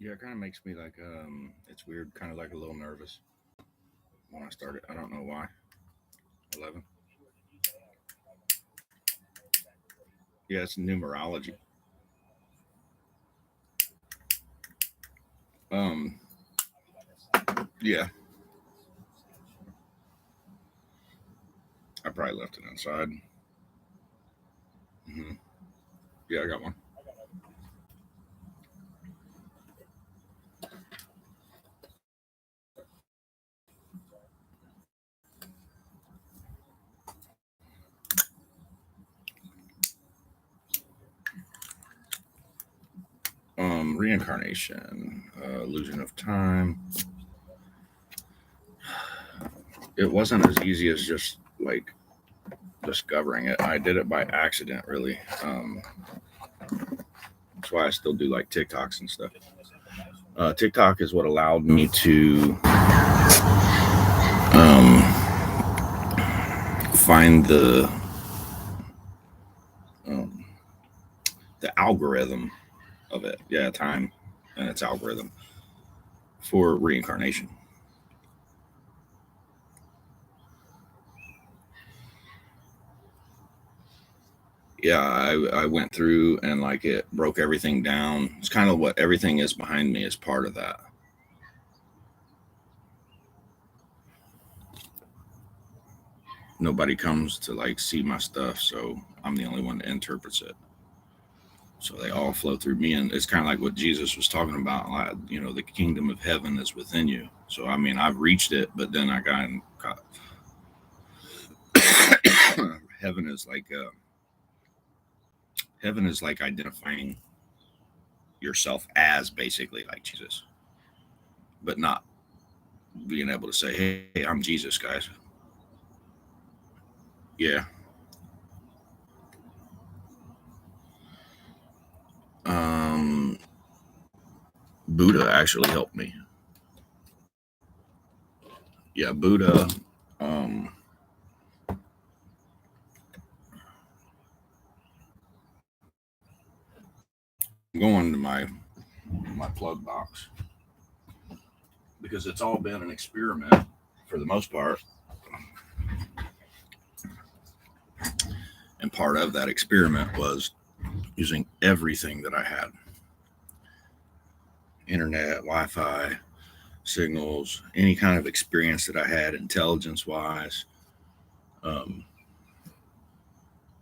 Yeah, it kind of makes me like it's weird, kind of like a little nervous when I started. I don't know why. 11. Yeah, it's numerology. Um, yeah, I probably left it inside. Hmm. Yeah, I got one. Reincarnation, illusion of time. It wasn't as easy as just like discovering it. I did it by accident, really. That's why I still do like TikToks and stuff. TikTok is what allowed me to um, find um, the algorithm of it. Yeah, time and its algorithm for reincarnation. Yeah, I went through and like it broke everything down. It's kind of what everything is behind me is part of that. Nobody comes to like see my stuff, so I'm the only one that interprets it. So they all flow through me, and it's kind of like what Jesus was talking about. Like, the kingdom of heaven is within you. So I mean, I've reached it, but then I got heaven is like heaven is like identifying yourself as basically like Jesus, but not being able to say, "Hey, I'm Jesus, guys." Yeah. Um, Buddha actually helped me. Yeah, Buddha. Um, I'm going to my plug box because it's all been an experiment for the most part, and part of that experiment was using everything that I had: internet, Wi-Fi, signals, any kind of experience that I had, intelligence-wise. Um,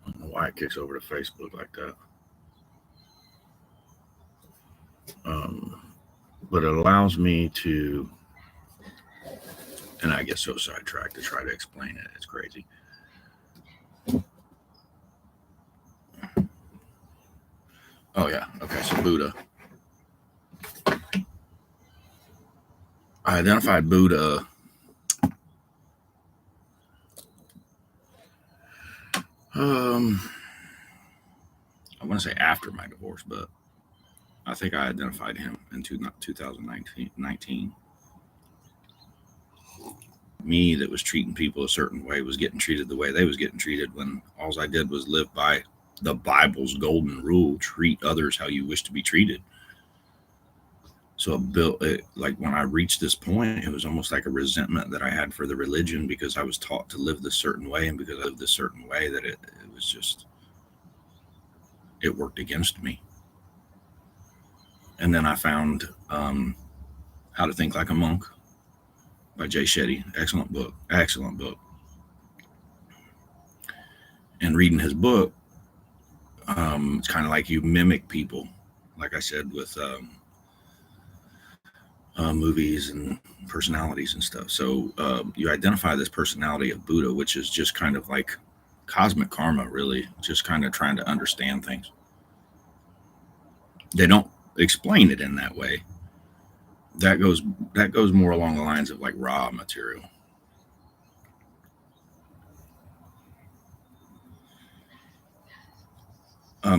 I don't know why it kicks over to Facebook like that. Um, but it allows me to, and I get so sidetracked to try to explain it. It's crazy. Oh yeah. Okay. So Buddha. I identified Buddha. Um, I want to say after my divorce, but I think I identified him in 2019. Me that was treating people a certain way was getting treated the way they was getting treated when all I did was live by the Bible's golden rule: treat others how you wish to be treated. So it built it, like when I reached this point, it was almost like a resentment that I had for the religion because I was taught to live this certain way, and because I lived this certain way, that it was just it worked against me. And then I found How to Think Like a Monk by Jay Shetty. Excellent book. Excellent book. And reading his book, it's kind of like you mimic people, like I said, with movies and personalities and stuff. So you identify this personality of Buddha, which is just kind of like cosmic karma, really, just kind of trying to understand things. They don't explain it in that way. That goes that goes more along the lines of like raw material.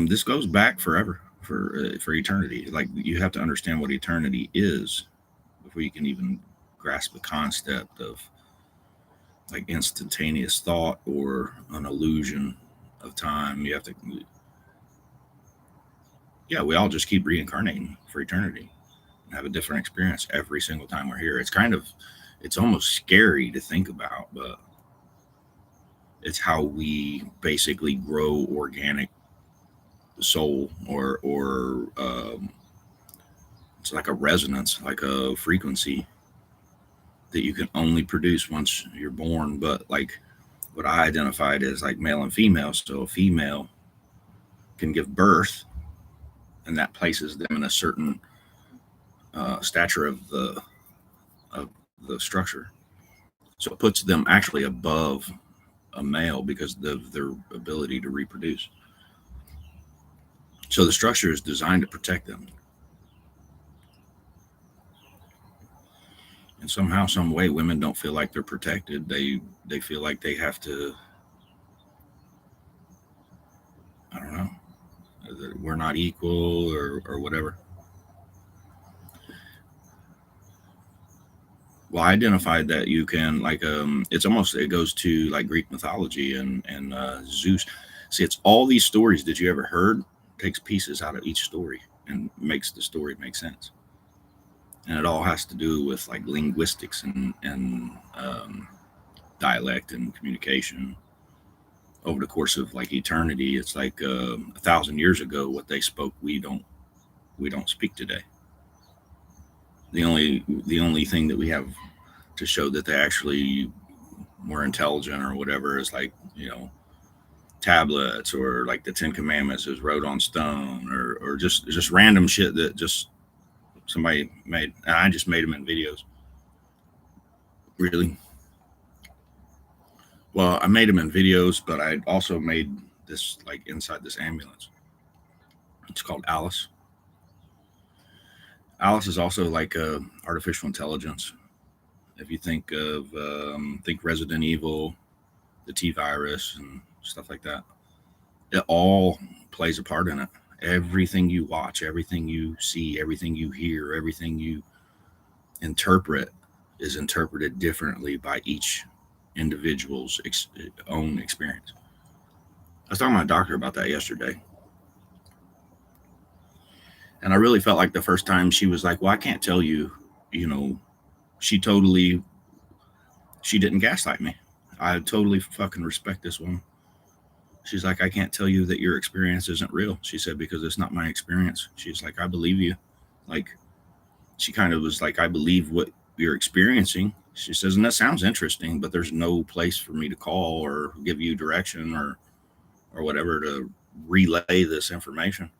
This goes back forever, for eternity. Like you have to understand what eternity is before you can even grasp the concept of like instantaneous thought or an illusion of time. You have to, yeah, we all just keep reincarnating for eternity. have a different experience every single time we're here. It's almost scary to think about, but it's how we basically grow organic soul, or it's like a resonance, like a frequency that you can only produce once you're born. But like what I identified as like male and female. So a female can give birth, and that places them in a certain stature of the structure. So it puts them actually above a male because of their ability to reproduce. So the structure is designed to protect them. And somehow, some way, women don't feel like they're protected. They feel like they have to, I don't know, that we're not equal, or whatever. Well, I identified that you can, like, it goes to like Greek mythology and Zeus. See, it's all these stories that you ever heard, takes pieces out of each story and makes the story make sense. And it all has to do with like linguistics and dialect and communication over the course of like eternity. It's like 1,000 years ago, what they spoke, we don't speak today. The only thing that we have to show that they actually were intelligent or whatever is like, tablets, or like the Ten Commandments is wrote on stone, or just random shit that just somebody made. And I just made them in videos. Really? Well, I made them in videos, but I also made this like inside this ambulance. It's called Alice. Alice is also like artificial intelligence. If you think of think Resident Evil, the T virus, and stuff like that, it all plays a part in it. Everything you watch, everything you see, everything you hear, everything you interpret is interpreted differently by each individual's own experience. I was talking to my doctor about that yesterday. And I really felt like the first time she was like, well, I can't tell you, you know, she didn't gaslight me. I totally fucking respect this woman. She's like, I can't tell you that your experience isn't real. She said, because it's not my experience. She's like, I believe you. Like, she kind of was like, I believe what you're experiencing. She says, and that sounds interesting, but there's no place for me to call or give you direction or whatever to relay this information.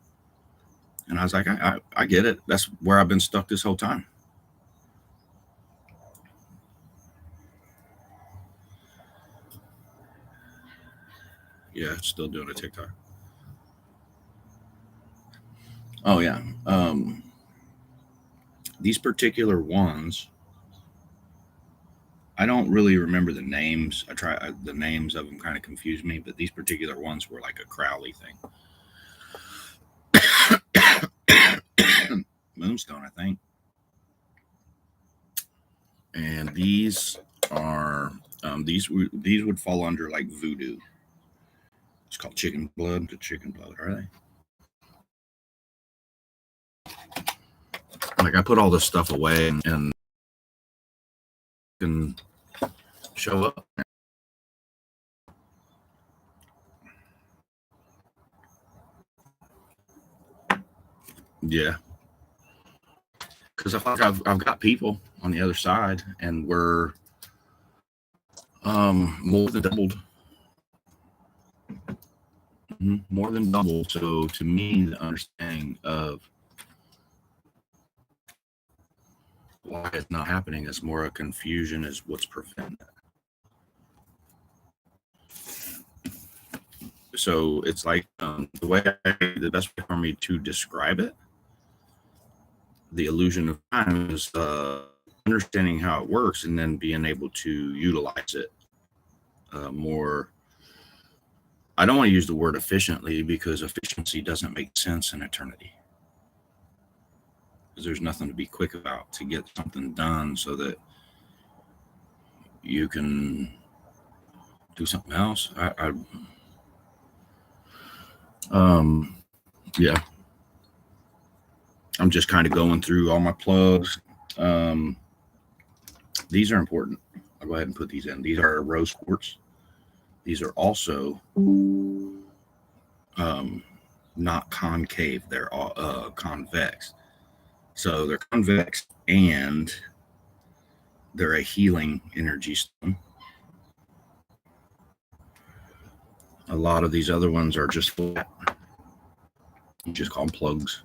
And I was like, I get it. That's where I've been stuck this whole time. Yeah, still doing a TikTok. Oh yeah. These particular ones, I don't really remember the names. The names of them kind of confuse me, but these particular ones were like a Crowley thing. Moonstone, I think. And these are these would fall under like voodoo. It's called chicken blood. The chicken blood, are they? Like I put all this stuff away and can show up. Yeah, because I feel like I've got people on the other side, and we're more than doubled. More than double. So to me, the understanding of why it's not happening is more a confusion is what's preventing it. So it's like the best way for me to describe it, the illusion of time is understanding how it works and then being able to utilize it more. I don't want to use the word efficiently because efficiency doesn't make sense in eternity. Because there's nothing to be quick about to get something done so that you can do something else. Yeah. I'm just kind of going through all my plugs. These are important. I'll go ahead and put these in. These are rose quartz. These are also not concave. They're all convex. So they're convex and they're a healing energy stone. A lot of these other ones are just flat. You just call them plugs.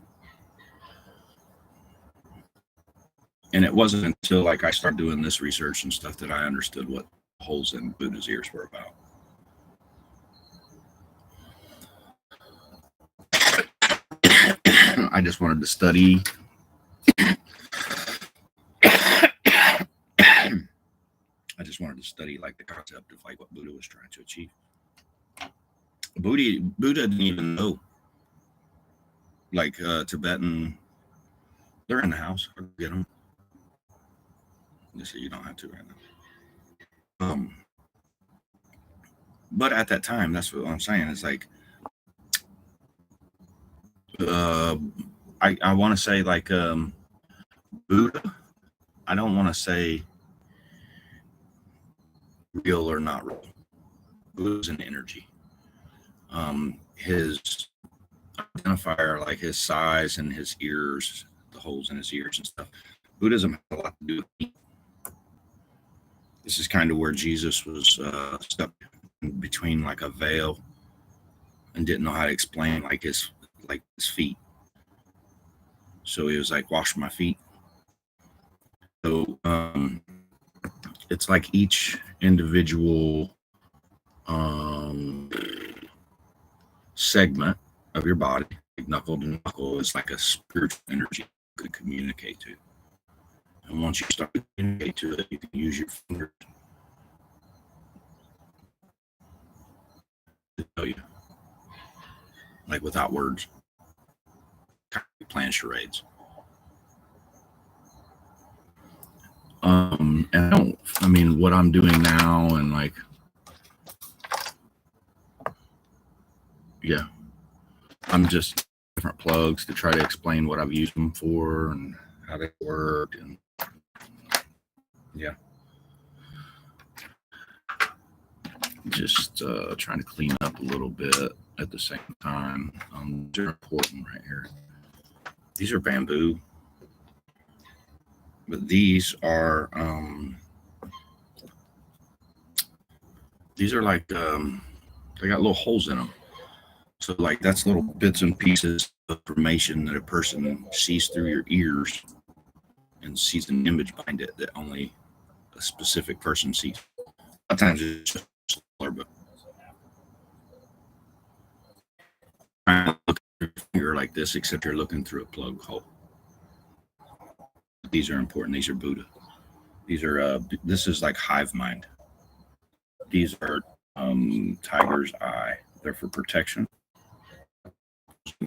And it wasn't until like I started doing this research and stuff that I understood what holes in Buddha's ears were about. I just wanted to study. I just wanted to study like the concept of like what Buddha was trying to achieve. Buddha didn't even know. Like Tibetan, they're in the house. I'll get them. You don't have to right now. But at that time, that's what I'm saying. It's like, I want to say like Buddha. I don't want to say real or not real. Buddha's an energy. His identifier, like his size and his ears, the holes in his ears and stuff. Buddhism has a lot to do with me. This is kind of where Jesus was stuck between like a veil and didn't know how to explain like his feet. So he was like, wash my feet. So it's like each individual segment of your body, like knuckle to knuckle, is like a spiritual energy you could communicate to. And once you start to communicate to it, you can use your fingers to tell you, like without words, kind of playing charades. And I mean, what I'm doing now, and like, yeah, I'm just different plugs to try to explain what I've used them for and how they work, and yeah, just trying to clean up a little bit at the same time. They're important right here. These are bamboo, but these are like they got little holes in them. So like that's little bits and pieces of information that a person sees through your ears and sees an image behind it that only a specific person sees. Sometimes it's just color, but look at your finger like this, except you're looking through a plug hole. These are important. These are Buddha. These are this is like hive mind. These are tiger's eye. They're for protection.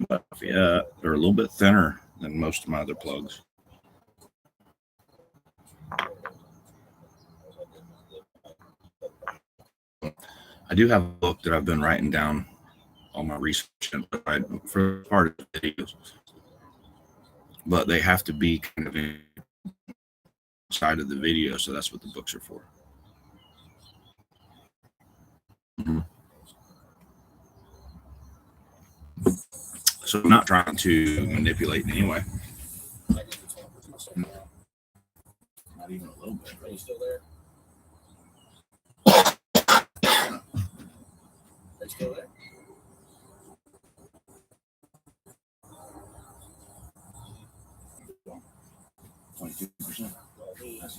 But yeah, they're a little bit thinner than most of my other plugs. I do have a book that I've been writing down all my research for part of the videos, but they have to be kind of inside of the video, so that's what the books are for. Mm-hmm. So I'm not trying to manipulate in any way. Not even a little bit. Are you still there? Are you still there? 22%. That's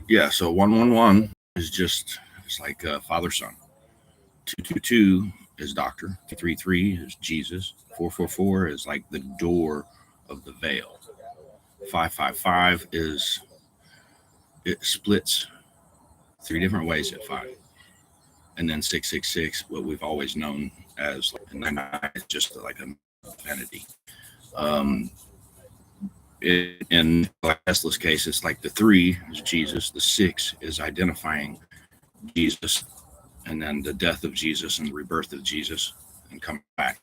yeah, so 111 is just, it's like father son. 222 is doctor. 333 is Jesus. 444 is like the door of the veil. 555 is, it splits 3 different ways at 5. And then 666, what we've always known as like, and then it's just like an infinity. In Tesla's case, it's like the 3 is Jesus, the 6 is identifying Jesus, and then the death of Jesus and the rebirth of Jesus, and come back.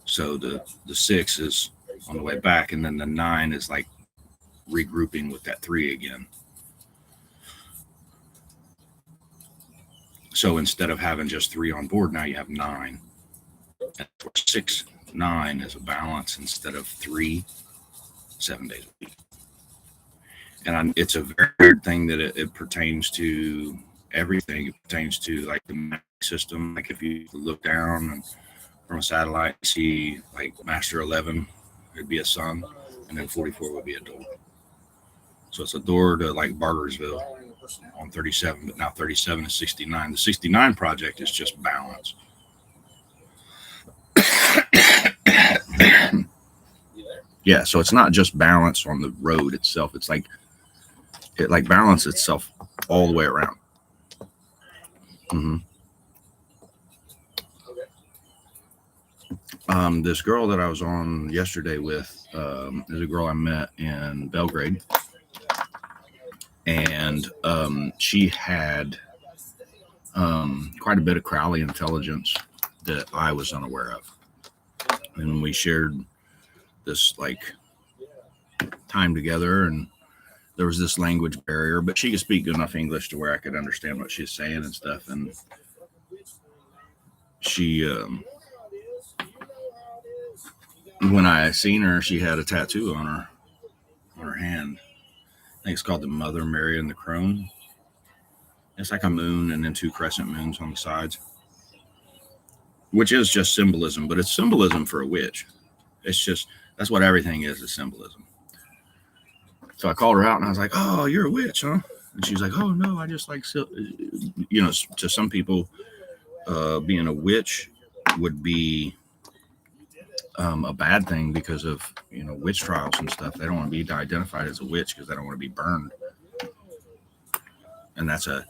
So the 6 is on the way back, and then the 9 is like regrouping with that 3 again. So instead of having just 3 on board, now you have 9. And 6, 9 is a balance instead of 3, 7 days a week. And it's a very weird thing that it pertains to everything. It pertains to like the magic system. Like if you look down and from a satellite, see like Master 11, it'd be a sun, and then 44 would be a door. So it's a door to like Bargersville on 37, but now 37 is 69. The 69 project is just balance. Yeah, so it's not just balance on the road itself. It's like it like balance itself all the way around. This girl that I was on yesterday with is a girl I met in Belgrade, and she had quite a bit of Crowley intelligence that I was unaware of, and we shared this like time together, and there was this language barrier, but she could speak enough English to where I could understand what she's saying and stuff. And she when I seen her, she had a tattoo on her hand. I think it's called the Mother Mary and the Crone. It's like a moon and then 2 crescent moons on the sides, which is just symbolism, but it's symbolism for a witch. It's just, that's what everything is symbolism. So I called her out and I was like, "Oh, you're a witch, huh?" And she's like, "Oh, no, I just like," you know, to some people, being a witch would be a bad thing because of, you know, witch trials and stuff. They don't want to be identified as a witch because they don't want to be burned. And that's a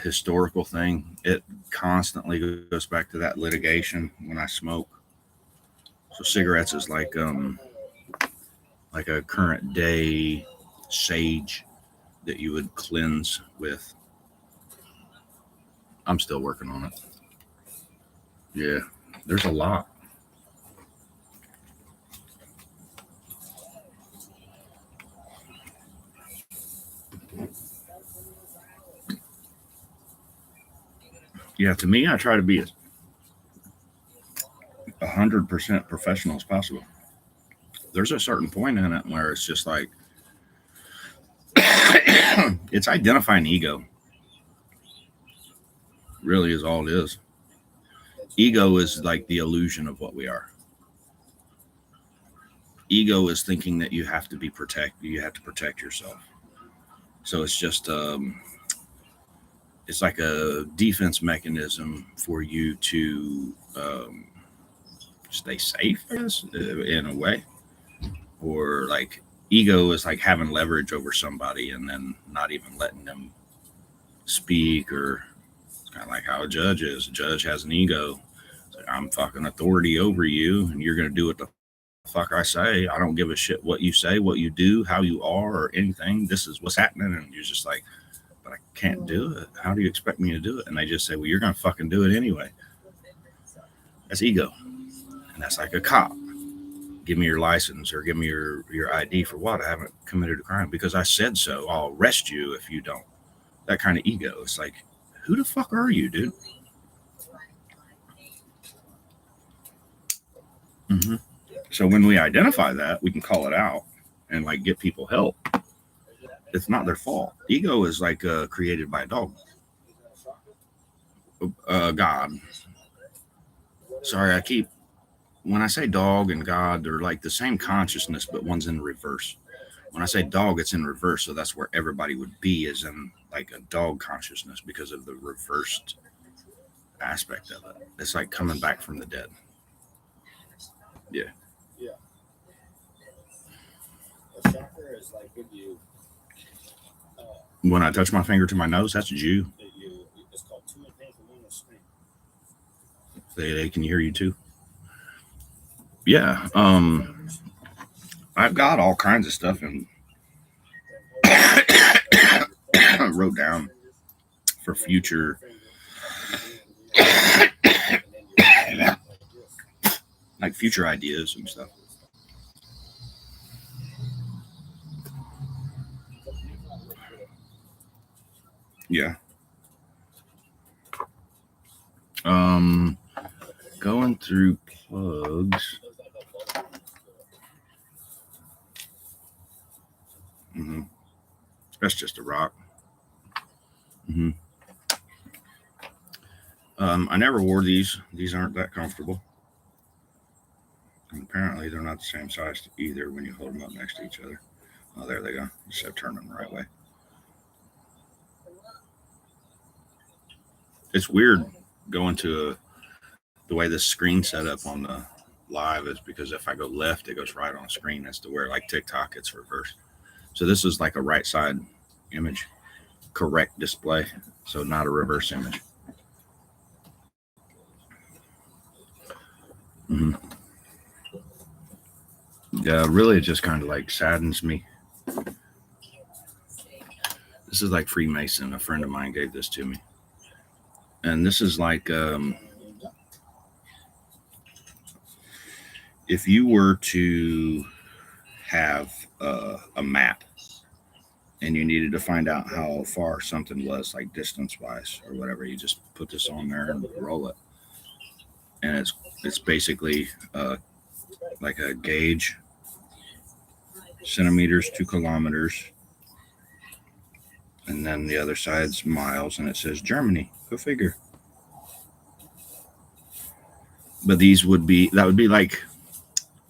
historical thing. It constantly goes back to that litigation when I smoke. So cigarettes is like a current day sage that you would cleanse with. I'm still working on it. Yeah, there's a lot. Yeah, to me, I try to be as 100% professional as possible. There's a certain point in it where it's just like, it's identifying ego. Really is all it is. Ego is like the illusion of what we are. Ego is thinking that you have to be protected. You have to protect yourself. So it's just, it's like a defense mechanism for you to stay safe, I guess, in a way. Or like ego is like having leverage over somebody and then not even letting them speak. Or it's kind of like how a judge is. A judge has an ego. It's like, I'm fucking authority over you, and you're going to do what the fuck I say. I don't give a shit what you say, what you do, how you are, or anything. This is what's happening. And you're just like, but I can't do it. How do you expect me to do it? And they just say, well, you're going to fucking do it anyway. That's ego. And that's like a cop. Give me your license or give me your ID. For what? I haven't committed a crime. Because I said so. I'll arrest you if you don't. That kind of ego. It's like, who the fuck are you, dude? Mm-hmm. So when we identify that, we can call it out and like get people help. It's not their fault. Ego is like created by a dog. God. Sorry, when I say dog and God, they're like the same consciousness, but one's in reverse. When I say dog, it's in reverse. So that's where everybody would be, is in like a dog consciousness because of the reversed aspect of it. It's like coming back from the dead. Yeah. Yeah. A chakra is like when you. When I touch my finger to my nose, that's Jew. It's called two and half and one string. They can hear you too. Yeah. I've got all kinds of stuff and wrote down for future then you're like this. Like future ideas and stuff. Yeah. Going through plugs. That's just a rock. I never wore these. These aren't that comfortable. And apparently they're not the same size either when you hold them up next to each other. Oh, there they go. You just have to turn them the right way. It's weird going to the way this screen set up on the live is because if I go left, it goes right on the screen. That's to where like TikTok, it's reversed. So this is like a right side image, correct display. So not a reverse image. Yeah, really, it just kind of like saddens me. This is like Freemason. A friend of mine gave this to me. And this is like, if you were to have a map and you needed to find out how far something was, like distance-wise or whatever, you just put this on there and roll it. And it's basically like a gauge, centimeters to kilometers, and then the other side's miles, and it says Germany. Go figure. But that would be like,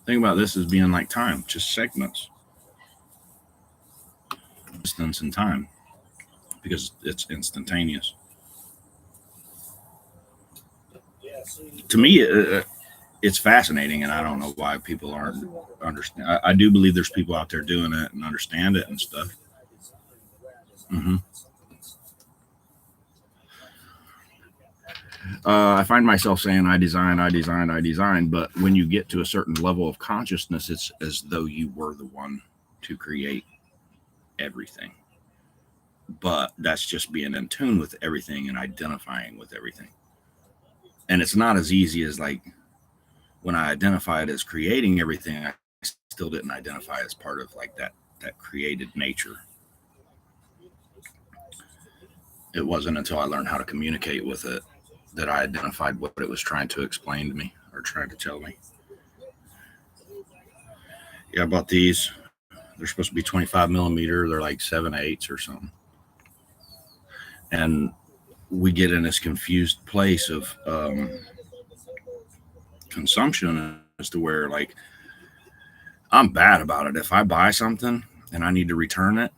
think about this as being like time, just segments, distance and time, because it's instantaneous. To me, it's fascinating, and I don't know why people aren't understand. I do believe there's people out there doing it and understand it and stuff. I find myself saying I design, but when you get to a certain level of consciousness, it's as though you were the one to create everything. But that's just being in tune with everything and identifying with everything. And it's not as easy as like when I identified as creating everything, I still didn't identify as part of like that created nature. It wasn't until I learned how to communicate with it that I identified what it was trying to explain to me or trying to tell me. Yeah, I bought these. They're supposed to be 25 millimeter. They're like 7/8 or something. And we get in this confused place of consumption as to where, like, I'm bad about it. If I buy something and I need to return it,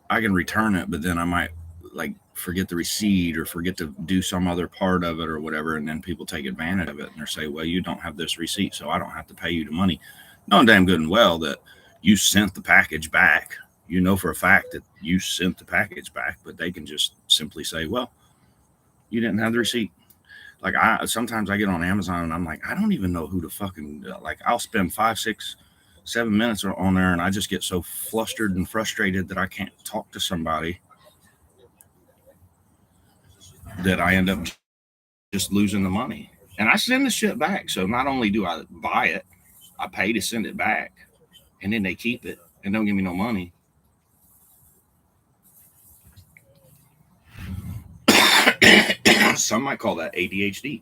I can return it, but then I might like forget the receipt or forget to do some other part of it or whatever, and then people take advantage of it and they say, well, you don't have this receipt, so I don't have to pay you the money, knowing damn good and well that you sent the package back. You know for a fact that you sent the package back, but they can just simply say, well, you didn't have the receipt. Like sometimes I get on Amazon and I'm like, I don't even know who to fucking, like, I'll spend 5, 6, 7 minutes on there and I just get so flustered and frustrated that I can't talk to somebody that I end up just losing the money. And I send the shit back. So not only do I buy it, I pay to send it back, and then they keep it and don't give me no money. Some might call that ADHD.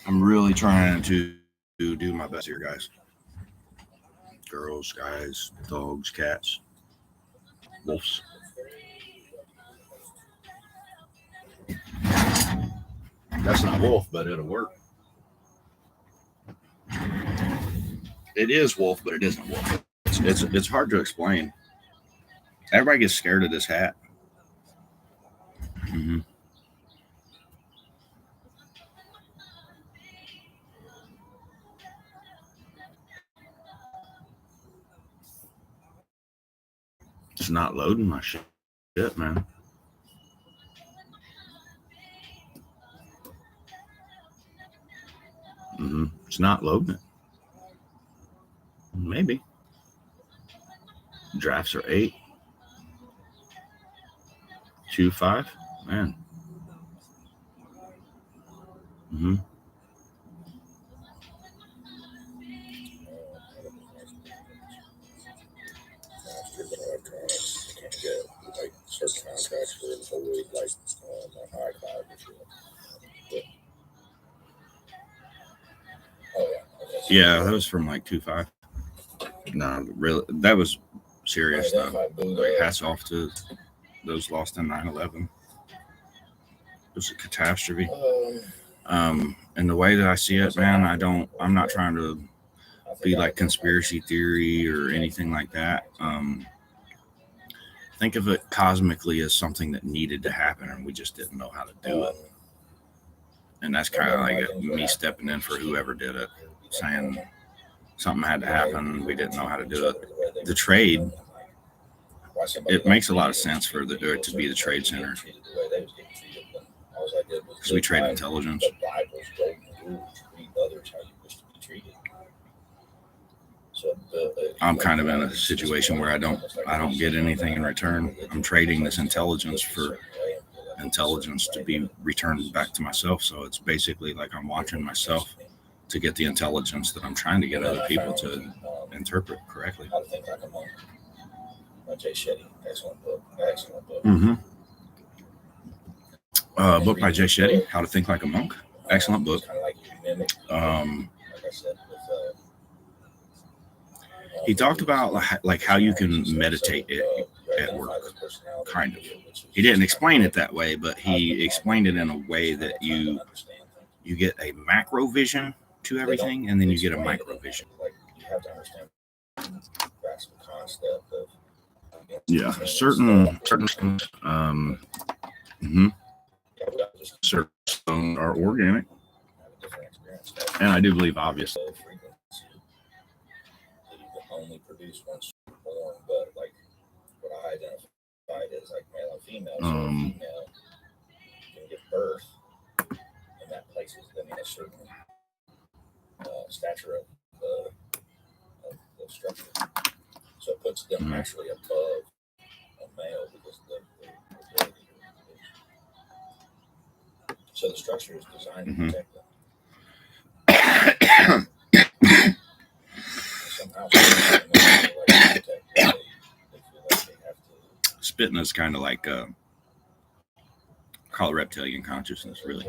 I'm really trying to do my best here, guys. Girls, guys, dogs, cats, wolves. That's not wolf, but it'll work. It is wolf, but it isn't wolf. It's hard to explain. Everybody gets scared of this hat. Mm-hmm. It's not loading my shit, man. It's not loading it. Maybe. Drafts are 8. 2.5. Man. Electronics, you can't get like certain contracts for employed like high cloud and shit. Yeah, that was from like 2.5. No, really, that was serious though. Like, hats off to those lost in 9/11. It was a catastrophe. And the way that I see it, man, I'm not trying to be like conspiracy theory or anything like that. Think of it cosmically as something that needed to happen and we just didn't know how to do it. And that's kind of like me stepping in for whoever did it, saying something had to happen. We didn't know how to do it. The trade, it makes a lot of sense for it to be the trade center. Because we trade intelligence. I'm kind of in a situation where I don't get anything in return. I'm trading this intelligence for intelligence to be returned back to myself. So it's basically like I'm watching myself to get the intelligence that I'm trying to get other people to interpret correctly. How to Think Like a Monk by Jay Shetty. Excellent book. Book by Jay Shetty, How to Think Like a Monk. Excellent book. He talked about like how you can meditate at work, kind of. He didn't explain it that way, but he explained it in a way that you get a macro vision to everything, and then you get a micro vision. Yeah, certain stones are organic, and I do believe, obviously, only produce once you're born, but like what I identified as like male and female. So female can give birth, and that places them in a certain stature of the structure. So it puts them actually above a male because the ability to reproduce. So the structure is designed to protect them. Spitting is kind of like call it reptilian consciousness, really.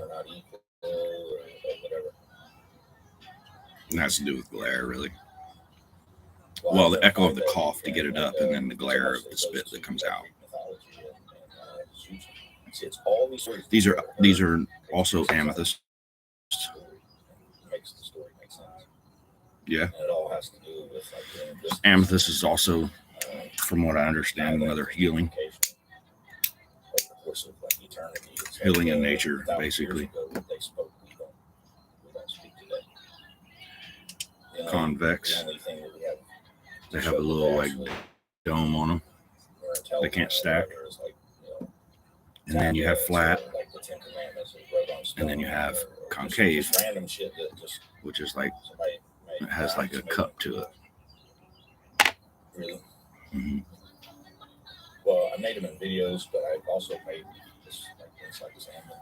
It has to do with glare, really. Well, the echo of the cough to get it up, and then the glare of the spit that comes out. These are also amethyst. Yeah. Amethyst is also, from what I understand, another healing in nature, basically. Convex. They have a little like dome on them. They can't stack. And then you have flat. And then you have concave, which is like, it has like a cup to it. Really? Well, I made them in videos, but I also made this like inside this animal.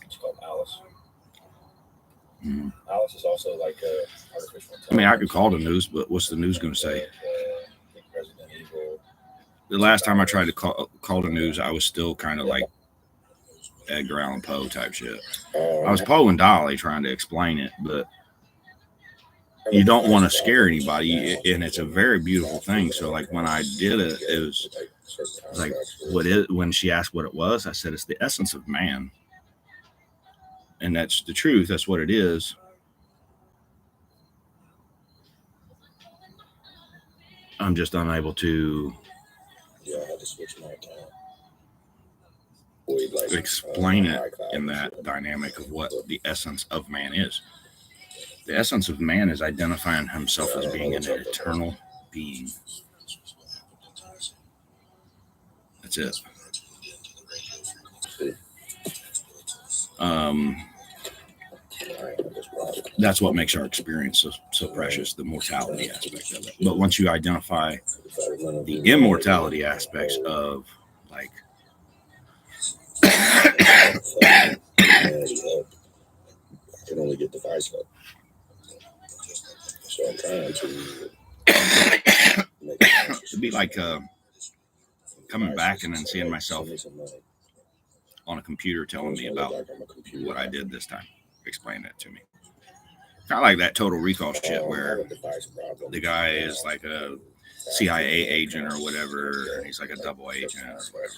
It's called Alice. Alice is also like a artificial intelligence. I mean, I could call the news, but what's the news going to say? The last time I tried to call the news, I was still kind of like Edgar Allan Poe type shit. I was Poe and Dolly trying to explain it, but you don't want to scare anybody, and it's a very beautiful thing. So like when I did it, it was like, when she asked what it was, I said, it's the essence of man. And that's the truth. That's what it is. I'm just unable to explain it in that dynamic of what the essence of man is. The essence of man is identifying himself as being an eternal being. That's it. That's what makes our experience so precious, the mortality aspect of it. But once you identify the immortality aspects of, like, I can only get the vice up. So I'm trying to it'd be like coming back and then seeing myself on a computer telling me about what I did this time, explain it to me. Kind of like that Total Recall shit where the guy is like a CIA agent or whatever, and he's like a double agent or whatever.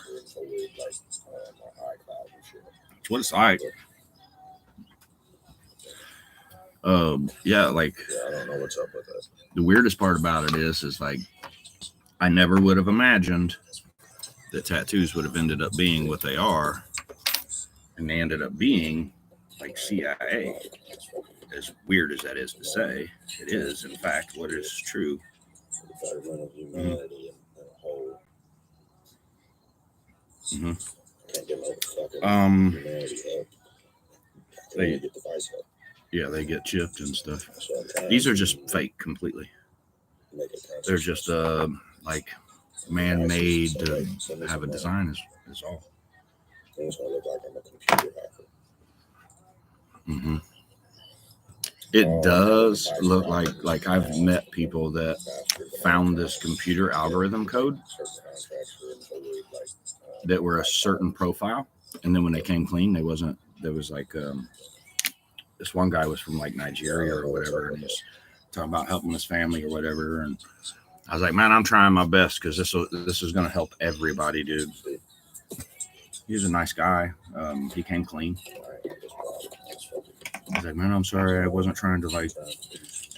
That's what it's like. Yeah, like, I don't know what's up with that. The weirdest part about it is like, I never would have imagined that tattoos would have ended up being what they are, and they ended up being like CIA. As weird as that is to say, it is in fact what is true. They get chipped and stuff. These are just fake completely. They're just like man-made to have a design is all. It does look like I've met people that found this computer algorithm code that were a certain profile, and then when they came clean, there was like this one guy was from like Nigeria or whatever, and he's talking about helping his family or whatever, and I was like, man, I'm trying my best because this is going to help everybody, dude. He was a nice guy. He came clean. I was like, man, I'm sorry. I wasn't trying to like,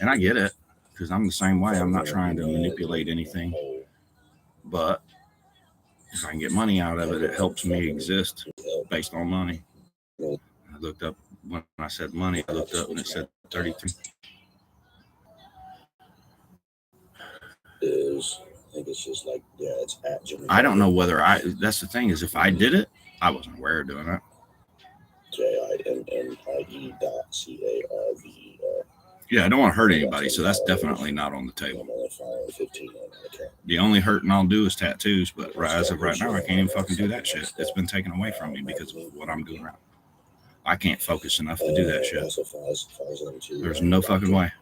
and I get it because I'm the same way. I'm not trying to manipulate anything, but if I can get money out of it, it helps me exist based on money. I looked up when I said money. I looked up and it said 33. I think it's just like, yeah, it's at Jimmy. I don't know whether that's the thing is if I did it, I wasn't aware of doing it. JIMMIE.CARVER. Yeah, I don't want to hurt anybody, so that's definitely not on the table. The only hurting I'll do is tattoos, but as of right now, I can't even fucking do that shit. It's been taken away from me because of what I'm doing right. I can't focus enough to do that shit. There's no fucking way.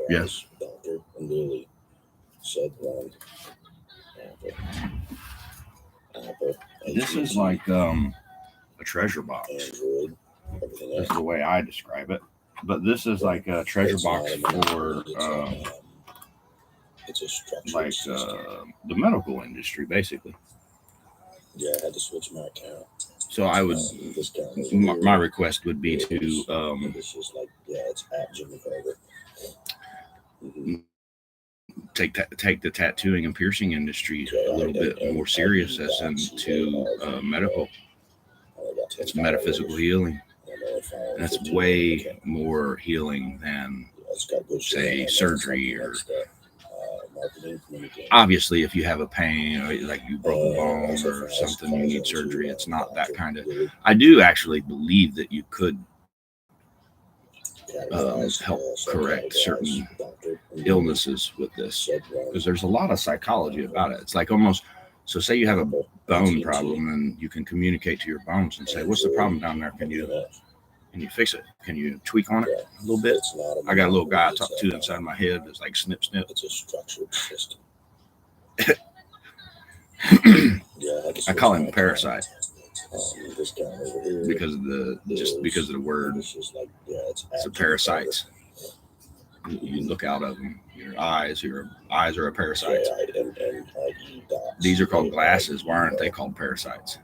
Yes. Doctor and Lily said one. Apple. This is like a treasure box. Android. This is the way I describe it. But this is like a treasure box for it's a structure like the medical industry, basically. Yeah, I had to switch my account. So I would, my request would be to this is like, yeah, it's at Jimmy Carver. Take the tattooing and piercing industry a little bit more serious as into medical. It's metaphysical healing. And it's way more healing than, say, surgery or. Obviously, if you have a pain or like you broke a bone or something, you need surgery. It's not that kind of. I do actually believe that you could help correct certain illnesses with this because there's a lot of psychology about it. It's like almost. So say you have a bone problem and you can communicate to your bones and say, "What's the problem down there? Can you fix it? Can you tweak on it a little bit?" I got a little guy I talk to inside my head that's like snip, snip. It's a structured system. I call him Parasite because of the word. It's a parasite. You look out of them. Your eyes are a parasite. These are called glasses. Why aren't they called parasites?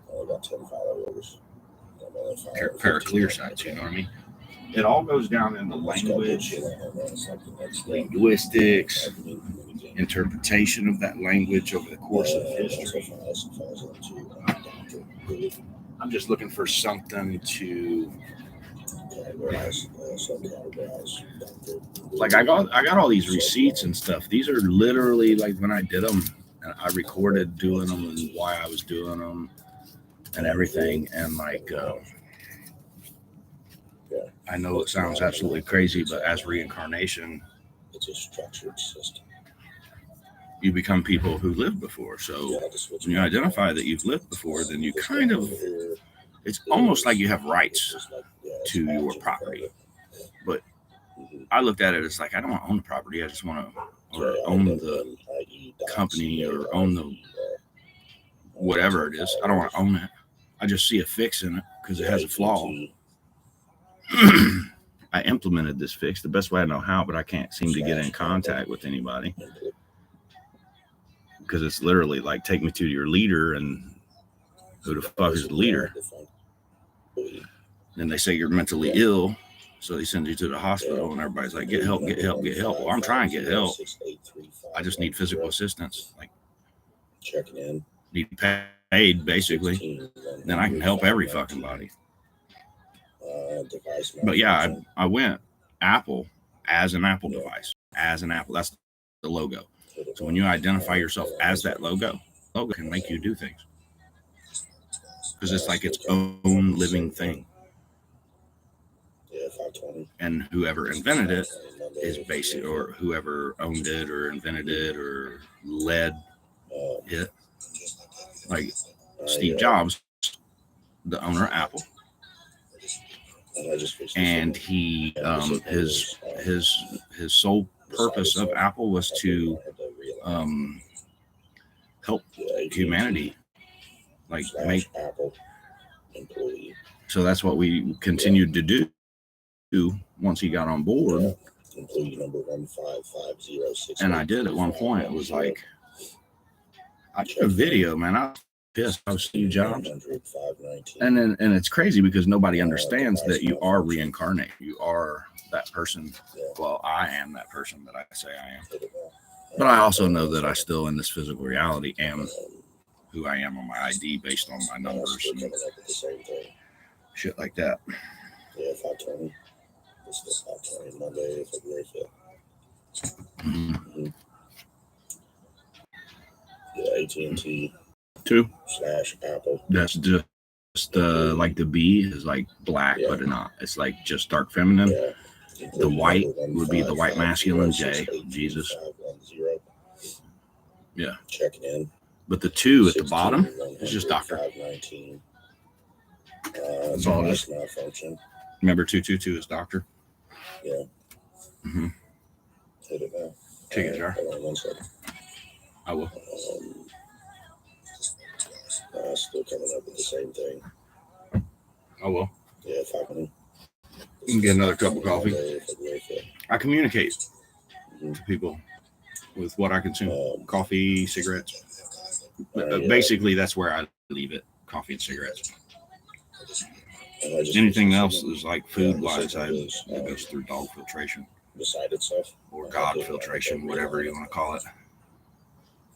Paraclearsites, you know what I mean? It all goes down into language, linguistics, interpretation of that language over the course of history. I'm just looking for something to like. I got all these receipts and stuff. These are literally like when I did them, and I recorded doing them and why I was doing them. and everything. And like, I know it sounds absolutely crazy, but as reincarnation, it's a structured system. You become people who lived before. So when you identify that you've lived before, then you kind of, it's almost like you have rights to your property. But I looked at it as like, I don't want to own the property. I just want to, or own the company, or own the whatever it is. I don't want to own it. I just see a fix in it because it has a flaw. I implemented this fix the best way I know how, but I can't seem to get in contact with anybody because it's literally like, take me to your leader, and who the fuck is the leader? Then they say you're mentally ill, so they send you to the hospital, and everybody's like, get help, get help, get help. Well, I'm trying to get help. I just need physical assistance, like checking in, need paid basically. Then I can help every fucking body. But yeah, I went Apple as an Apple device, as an Apple. That's the logo. So when you identify yourself as that logo can make you do things because it's like its own living thing. And whoever invented it is basic, or whoever owned it or invented it or led it, like Steve Jobs, the owner of Apple. And he, his sole purpose of Apple was to help humanity, like make. So that's what we continued to do once he got on board. Employee number 15506. And I did at one point. It was like, I did a video, man. I was pissed. I was Steve Jobs. And it's crazy because nobody understands that you are reincarnate. You are that person. Well, I am that person that I say I am. But I also know that I still, in this physical reality, am who I am on my ID based on my numbers and shit like that. Yeah, 520. This is 520 Monday, February 5th. Mm-hmm. Yeah, AT&T 2 / Apple. That's just like the B is like black, but not. It's like just dark feminine. Yeah. The white would be the white masculine, J, Jesus. Yeah. Checking in. But the 2 at the bottom is just doctor. That's all it is. Malfunction. Remember 222 is doctor? Yeah. Mm-hmm. Hit it now. Take it, jar. Hold on 1 second. I will. Still coming up with the same thing. I will. Yeah, 5 minutes. You can get another cup of coffee. I communicate to people with what I consume. Coffee, cigarettes. Basically, that's where I leave it. Coffee and cigarettes. Anything else is like food-wise, it goes through dog filtration. Beside itself. Or God filtration, whatever you want to call it.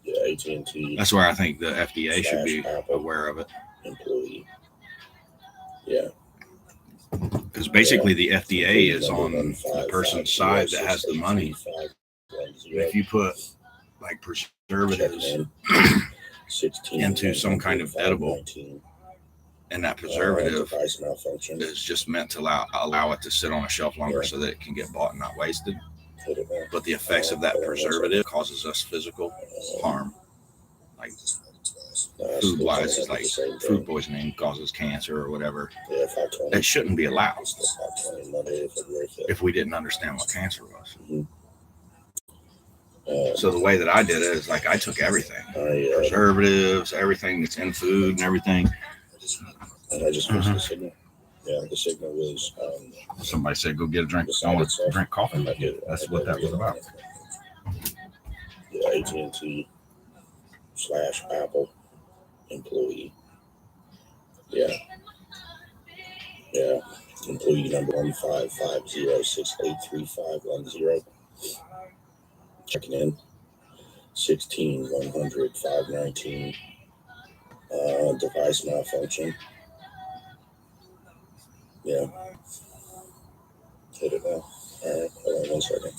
Yeah, AT&T. That's where I think the FDA should be aware of it. Employee. Yeah. Because basically the FDA is on the person's side that has the money. If you put like preservatives into some kind of edible, and that preservative is just meant to allow it to sit on a shelf longer so that it can get bought and not wasted. But the effects of that preservative causes us physical harm. Like food-wise, is like food poisoning causes cancer or whatever. It shouldn't be allowed if we didn't understand what cancer was. So the way that I did it is like I took everything, preservatives, everything that's in food and everything. And I just fixed the signal. Yeah, the signal was. Somebody said, "Go get a drink." I want to drink coffee. That's what that was about. Yeah, AT&T / Apple employee. Yeah. Yeah. Employee number 15506835510. Checking in. 16-100-519. Device malfunction. Yeah. Hit it now. All right. Hold on 1 second.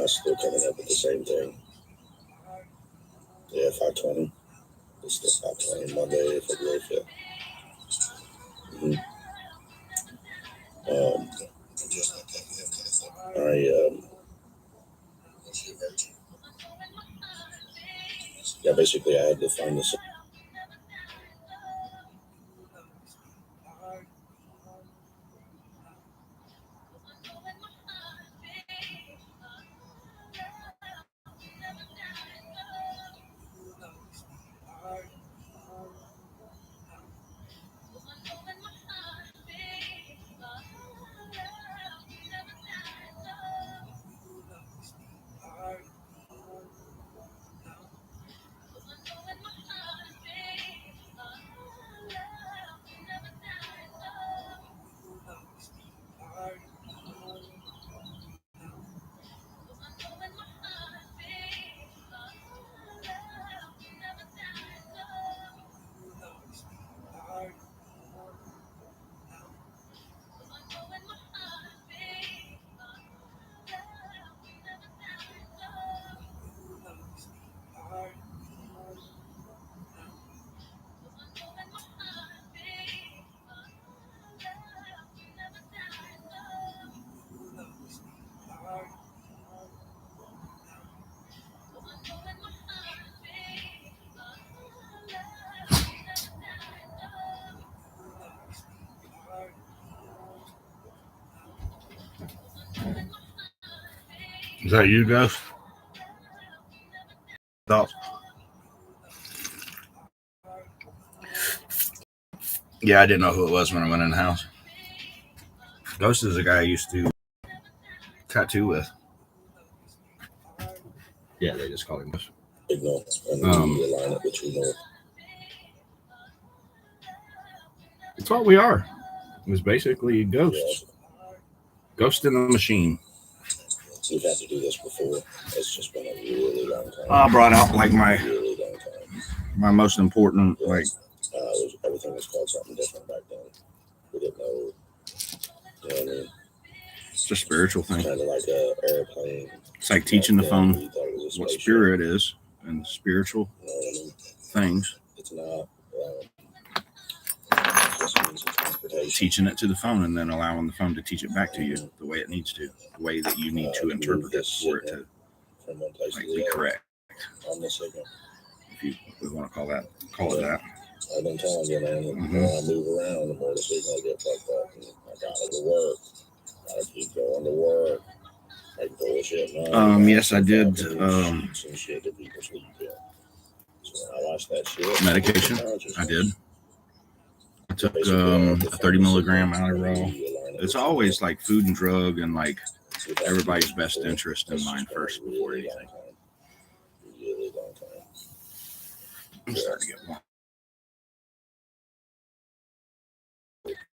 Still coming up with the same thing. Yeah, 5:20. It's still 5:20 Monday, February 5th. Yeah, basically I had to find this. Is that you, Ghost? Thoughts? Yeah, I didn't know who it was when I went in the house. Ghost is a guy I used to tattoo with. Yeah, they just call him Ghost. It's what we are. It was basically ghosts. Ghost in the machine. We've had to do this before. It's just been a really long time. I brought out like my most important, like everything was called something different back then. We didn't know. You know what I mean? It's a spiritual thing. Kind of like an airplane. It's like teaching the phone what spirit is and spiritual things. It's not. Teaching it to the phone and then allowing the phone to teach it back to you the way it needs to, the way that you need to interpret it for it to be correct. On the signal. If we want to call it that. I've been telling you, man, the more I move around, the more the signal gets like that. And I gotta go to work. Gotta keep going to work. Like bullshit. Yes, I did. Some shit that people sleep in. So when I watched that shit. Medication. I did. I took a 30 milligram Adderall. It's always like food and drug and like everybody's best interest in mind first before anything. Really long time. I'm starting to get one.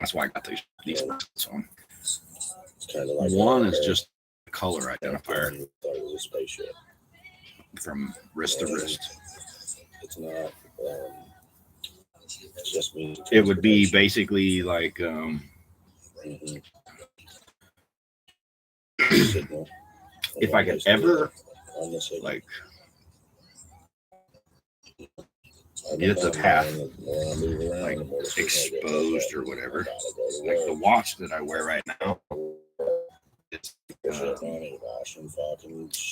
That's why I got these bracelets on. One is just a color identifier from wrist to wrist. It's not. Just means it would be basically like if I could ever like get the path like exposed or whatever, like the watch that I wear right now, it's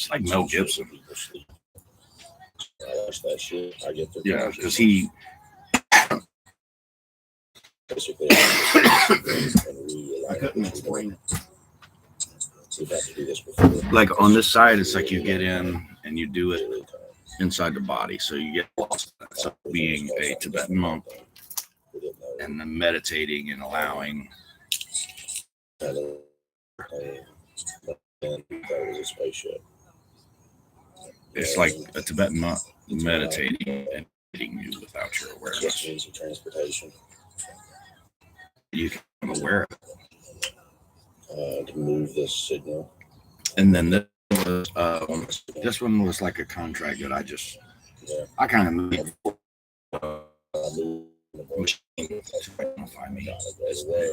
like Mel Gibson. Yeah, because he basically I couldn't explain it. Like on this side, it's like you get in and you do it inside the body, so you get lost. So being a Tibetan monk and then meditating and allowing. It's like a Tibetan monk meditating and hitting you without your awareness. You can become aware of it. To move this signal. And then this one was like a contract that I kind of made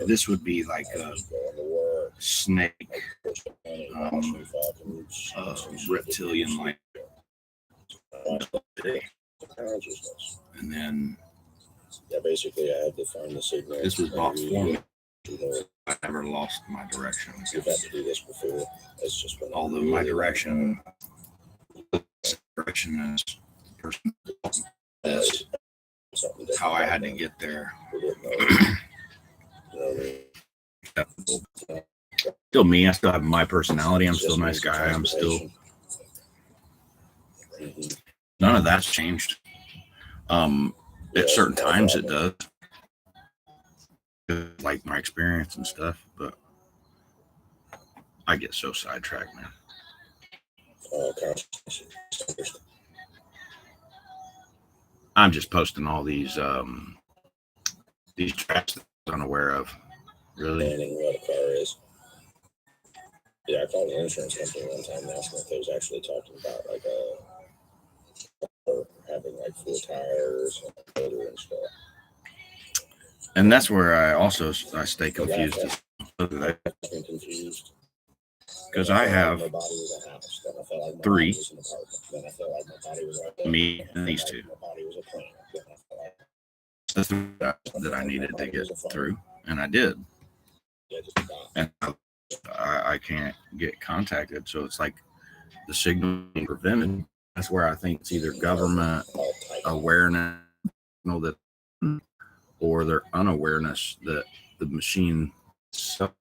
this would be like a snake, reptilian like consciousness. And then Yeah, basically, I had to find the signal. This was bought for me. You I never lost my direction. You've had to do this before. It's just been Although really my direction is the person. That's how I had to get there. Still me. I still have my personality. I'm still a nice guy. I'm still. None of that's changed. At certain times it does. Like my experience and stuff, but I get so sidetracked, man. I'm just posting all these traps that I'm unaware of. Really? What a car is. Yeah, I called the insurance company one time and asked them if they was actually talking about like having like full tires and motor and stuff. And that's where I stay confused. Because I have 3, me and these 2. The 3 that I needed to get through, and I did. And I can't get contacted, so it's like the signal being prevented. That's where I think it's either government awareness, that, or their unawareness that the machine itself.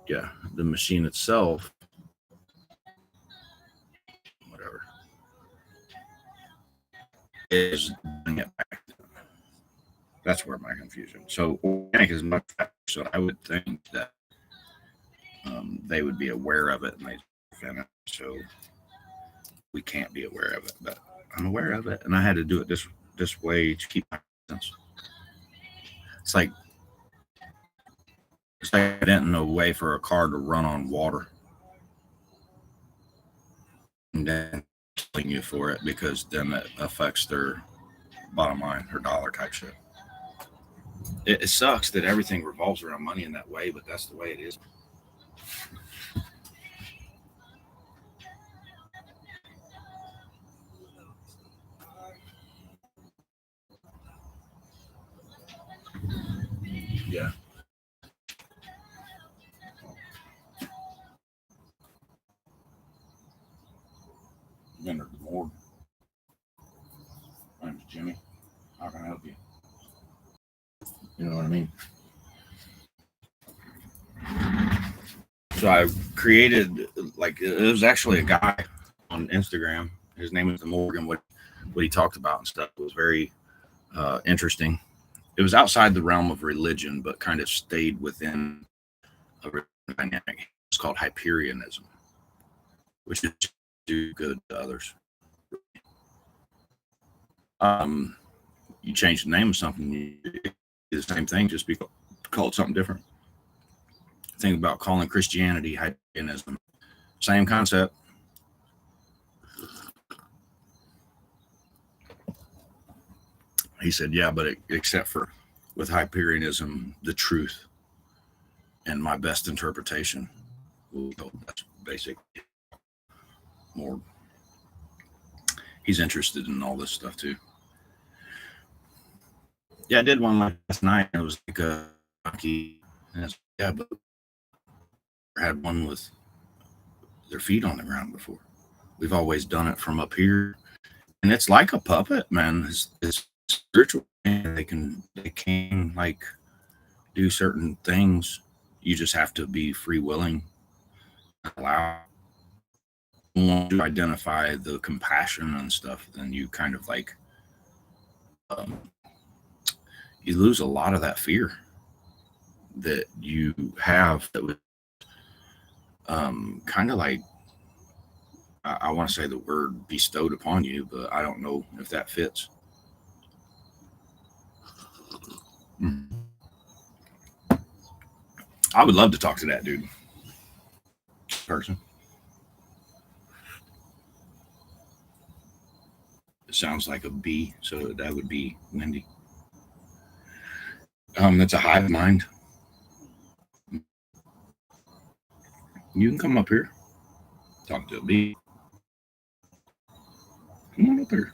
Yeah, the machine itself, whatever, is doing it back. That's where my confusion. So organic is much better. So I would think that they would be aware of it and they prevent it. So we can't be aware of it, but I'm aware of it, and I had to do it this way to keep my sense. It's like I didn't know a way for a car to run on water, and then killing you for it because then it affects their bottom line, her dollar type shit. It sucks that everything revolves around money in that way, but that's the way it is. Yeah. You entered the morgue. My name's Jimmy. How can I help you? You know what I mean? So I created, like, it was actually a guy on Instagram. His name is The Morgan. What he talked about and stuff was very interesting. It was outside the realm of religion, but kind of stayed within a dynamic. It's called Hyperionism, which is to do good to others. You change the name of something, you do the same thing, just be called something different. Think about calling Christianity Hyperionism. Same concept. He said, yeah, but except for with Hyperionism, the truth and my best interpretation. That's basic. More. He's interested in all this stuff too. Yeah, I did one last night. It was like a monkey. Yeah, but I had one with their feet on the ground before. We've always done it from up here, and it's like a puppet, man. It's spiritual. They can like do certain things. You just have to be free willing. Allow. Once you identify the compassion and stuff, then you kind of like you lose a lot of that fear that you have that would kind of like, I want to say the word bestowed upon you, but I don't know if that fits. I would love to talk to that dude. Person. It sounds like a bee, so that would be Wendy. That's a hive mind. You can come up here. Talking to a bee. Come on up here.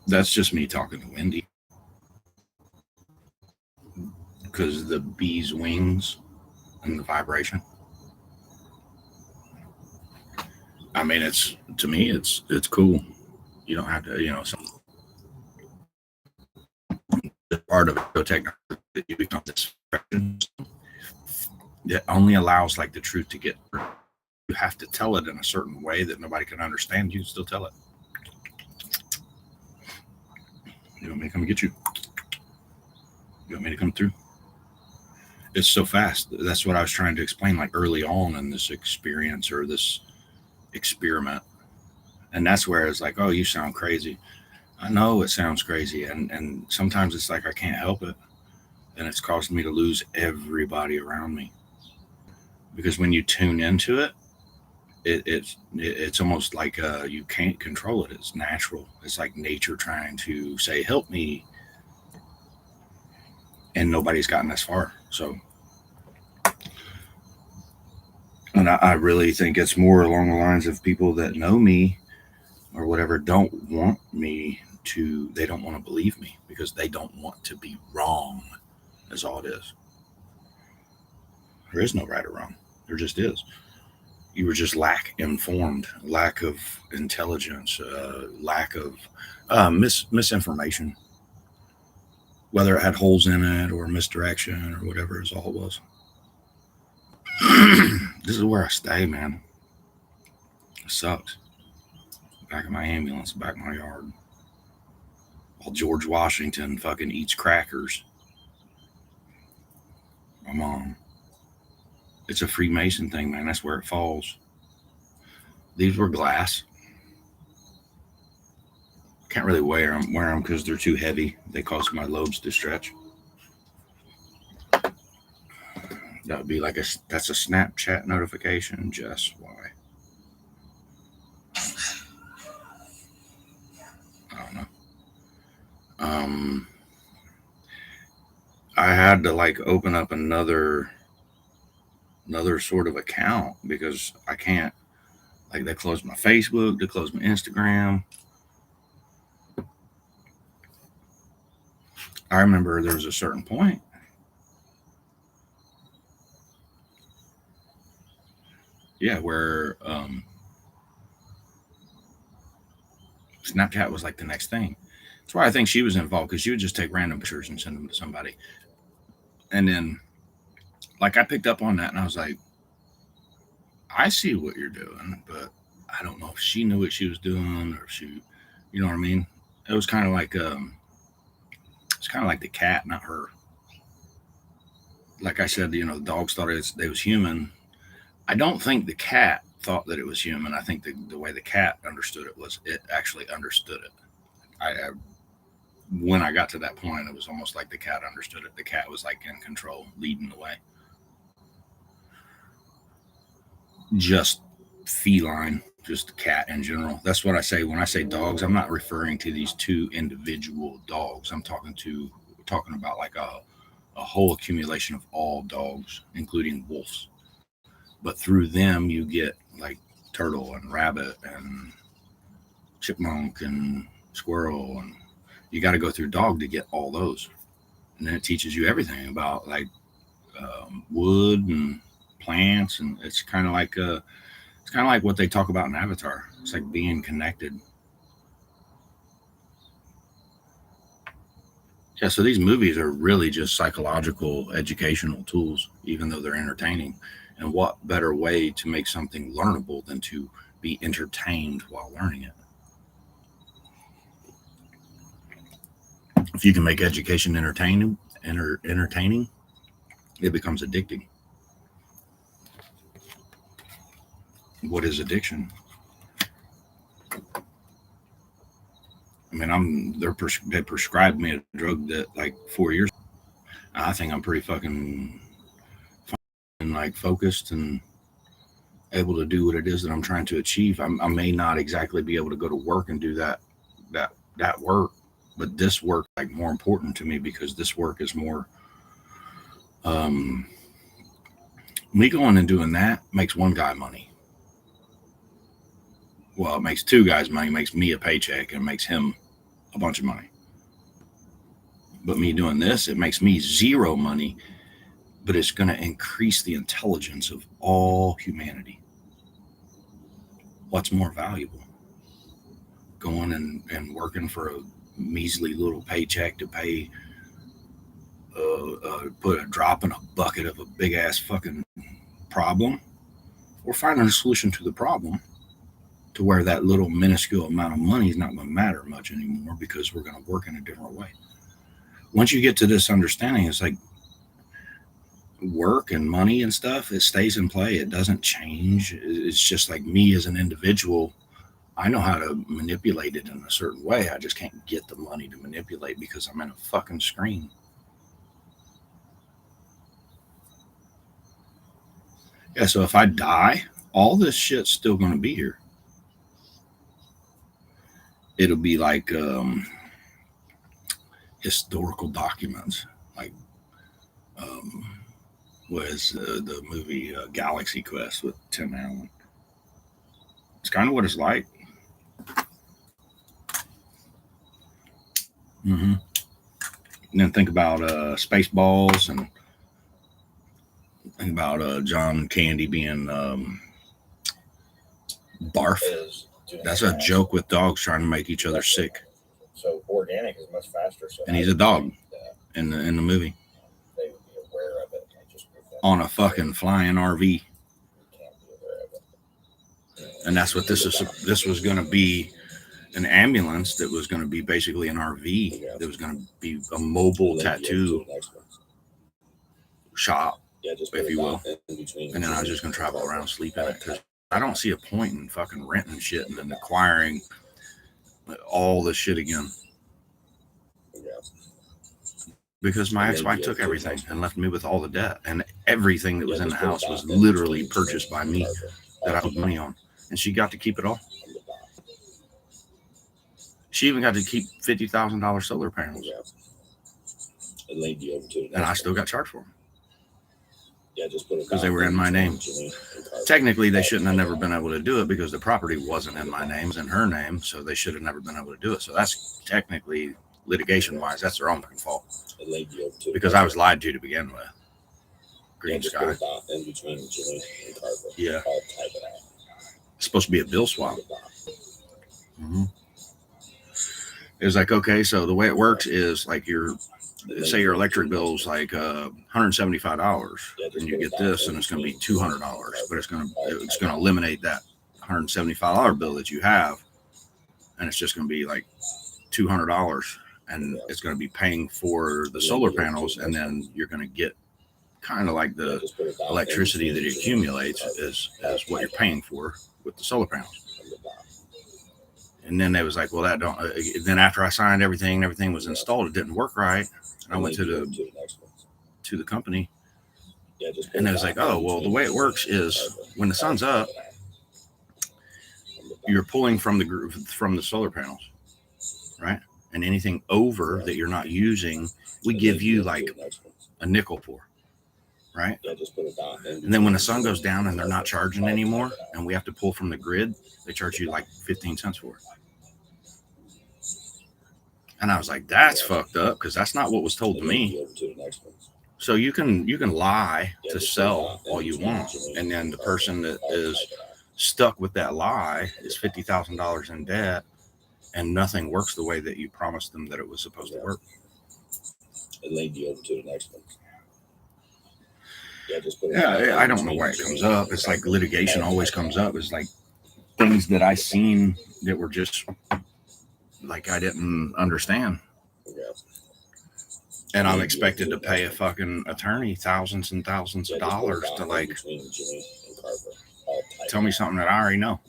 That's just me talking to Wendy. Because the bee's wings and the vibration. I mean, it's, to me, it's cool. You don't have to, some part of technology that you become this that only allows like the truth to get. You have to tell it in a certain way that nobody can understand. You can still tell it. You want me to come get you? You want me to come through? It's so fast. That's what I was trying to explain, like early on in this experience or this experiment. And that's where it's like, oh, you sound crazy. I know it sounds crazy. And sometimes it's like I can't help it. And it's caused me to lose everybody around me. Because when you tune into it, it's almost like you can't control it. It's natural. It's like nature trying to say, help me. And nobody's gotten this far. So, and I really think it's more along the lines of people that know me or whatever don't want me to, they don't want to believe me because they don't want to be wrong, is all it is. There is no right or wrong. There just is. You were just informed, lack of intelligence, lack of misinformation, whether it had holes in it or misdirection or whatever is all it was. This is where I stay, man. It sucks. Back of my ambulance, back of my yard. While George Washington fucking eats crackers. My mom. It's a Freemason thing, man. That's where it falls. These were glass. Can't really wear them because they're too heavy. They cause my lobes to stretch. That would be like that's a Snapchat notification. Just why? I don't know. I had to like open up another sort of account because I can't, like, they closed my Facebook, they closed my Instagram. I remember there was a certain point. Yeah, where Snapchat was like the next thing. That's why I think she was involved, because she would just take random pictures and send them to somebody. And then, like, I picked up on that and I was like, I see what you're doing, but I don't know if she knew what she was doing or if she, you know what I mean? It was kind of like, it's kind of like the cat, not her. Like I said, the dogs thought it was human. I don't think the cat thought that it was human. I think the way the cat understood it was it actually understood it. When I got to that point, it was almost like the cat understood it. The cat was like in control, leading the way. Just feline, just cat in general. That's what I say when I say dogs. I'm not referring to these two individual dogs. I'm talking about like a whole accumulation of all dogs, including wolves. But through them, you get like turtle and rabbit and chipmunk and squirrel, and you got to go through dog to get all those. And then it teaches you everything about like wood and plants, and it's kind of like what they talk about in Avatar. It's like being connected. Yeah, so these movies are really just psychological, educational tools, even though they're entertaining. And what better way to make something learnable than to be entertained while learning it? If you can make education entertaining, it becomes addicting. What is addiction? I mean, they prescribed me a drug that like 4 years. I think I'm pretty fucking and like focused and able to do what it is that I'm trying to achieve. I may not exactly be able to go to work and do that work, but this work like more important to me because this work is more Me going and doing that makes one guy money. Well, it makes two guys money, makes me a paycheck, and it makes him a bunch of money. But me doing this, it makes me zero money, but it's going to increase the intelligence of all humanity. What's more valuable? Going and working for a measly little paycheck to pay, put a drop in a bucket of a big ass fucking problem, or finding a solution to the problem to where that little minuscule amount of money is not going to matter much anymore because we're going to work in a different way. Once you get to this understanding, it's like work and money and stuff, it stays in play. It doesn't change. It's just like me as an individual. I know how to manipulate it in a certain way. I just can't get the money to manipulate because I'm in a fucking screen. Yeah, so if I die, all this shit's still going to be here. It'll be like historical documents, like was the movie Galaxy Quest with Tim Allen. It's kind of what it's like. And then think about Spaceballs, and think about John Candy being barf. That's a joke with dogs trying to make each other sick. So organic is much faster. So and he's a dog in the movie. They would be aware of it. On a fucking flying RV. And that's what this is. This was going to be an ambulance that was going to be basically an RV. That was going to be a mobile tattoo shop, if you will. And then I was just going to travel around, sleep in it, because I don't see a point in fucking renting shit and then acquiring all this shit again. Because my ex-wife took everything and left me with all the debt, and everything that was in the house was literally purchased by me that I put money on, and she got to keep it all. She even got to keep $50,000 solar panels, and I still got charged for them because they were in my name. Technically, they shouldn't have never been able to do it because the property wasn't in my name, it was in her name, so they should have never been able to do it. So that's technically, litigation-wise, that's their own fucking fault. Because I was lied to begin with. Green Sky. Yeah. It's supposed to be a bill swap. It was like, okay, so the way it works is like say your electric bill is like $175, and you get this, and it's going to be $200, but it's going to eliminate that $175 bill that you have, and it's just going to be like $200, and it's going to be paying for the solar panels, and then you're going to get kind of like the electricity that it accumulates as what you're paying for with the solar panels. And then they was like, well, that don't. Then after I signed everything was installed. It didn't work right. And I went to the company, and it was like, oh, well, the way it works is when the sun's up, you're pulling from the solar panels, right? And anything over that you're not using, we give you like a nickel for, right? And then when the sun goes down and they're not charging anymore, and we have to pull from the grid, they charge you like 15 cents for it. And I was like, that's fucked up, because that's not what was told to me. So you can lie to sell all you want, and then the person that is stuck with that lie is $50,000 in debt, and nothing works the way that you promised them that it was supposed to work. It laid you over to the next one. Yeah, I don't know why it comes up. It's like litigation always comes up. It's like things that I seen that were just like I didn't understand. And I'm expected to pay a fucking attorney thousands and thousands of dollars to like tell me something that I already know,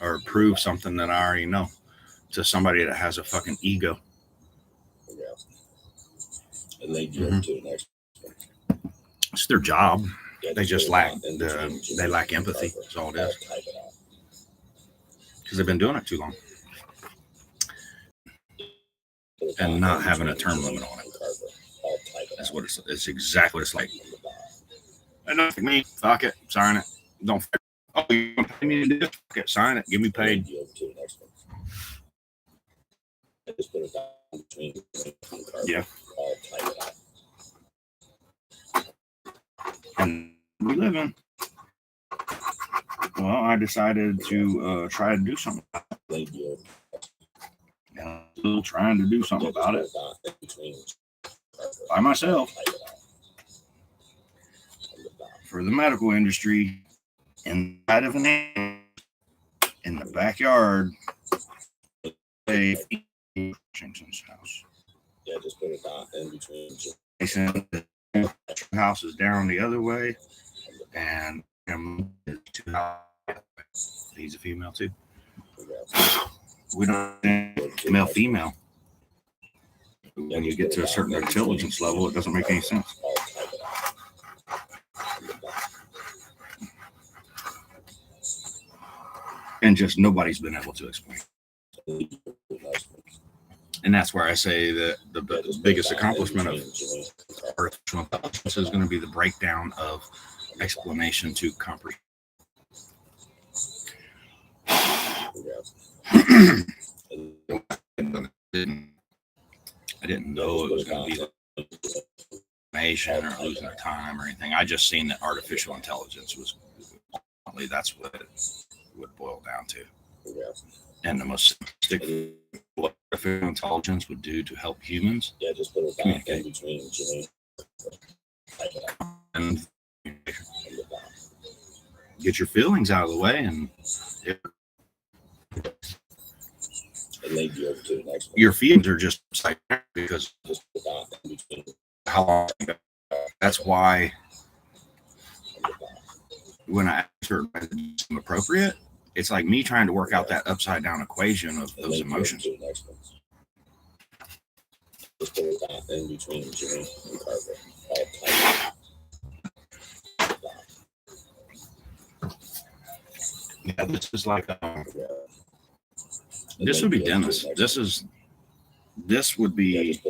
or prove something that I already know to somebody that has a fucking ego. It's their job. They just lack they lack empathy. That's all it is. Because they've been doing it too long. And not having a term limit on it. That's what it's exactly what it's like. And don't fuck me. Fuck it. Sign it. Don't fuck. Oh, you want to pay me to do this? Fuck it. Sign it. Give me paid. Just put it down between Yeah. all type it out. And we live in. Well, I decided to try to do something. And I'm still trying to do something about it by myself. For the medical industry, inside of an ant, in the backyard, Washington's house. Yeah, just put it down in between. They sent the house is down the other way, and he's a female too. We don't male female. When you get to a certain intelligence level, it doesn't make any sense. And just nobody's been able to explain. And that's where I say that the biggest accomplishment of artificial intelligence is going to be the breakdown of explanation to comprehension. I didn't know it was going to be information or losing their time or anything. I just seen that artificial intelligence was that's what it would boil down to. And the most simplistic what artificial intelligence would do to help humans communicate and get your feelings out of the way, and your feelings are just psychotic because how long. That's why when I answer appropriate, it's like me trying to work out that upside down equation of those emotions. Just put it down in between Jimmy and Carver. Yeah, this is like this would be Dennis. This would be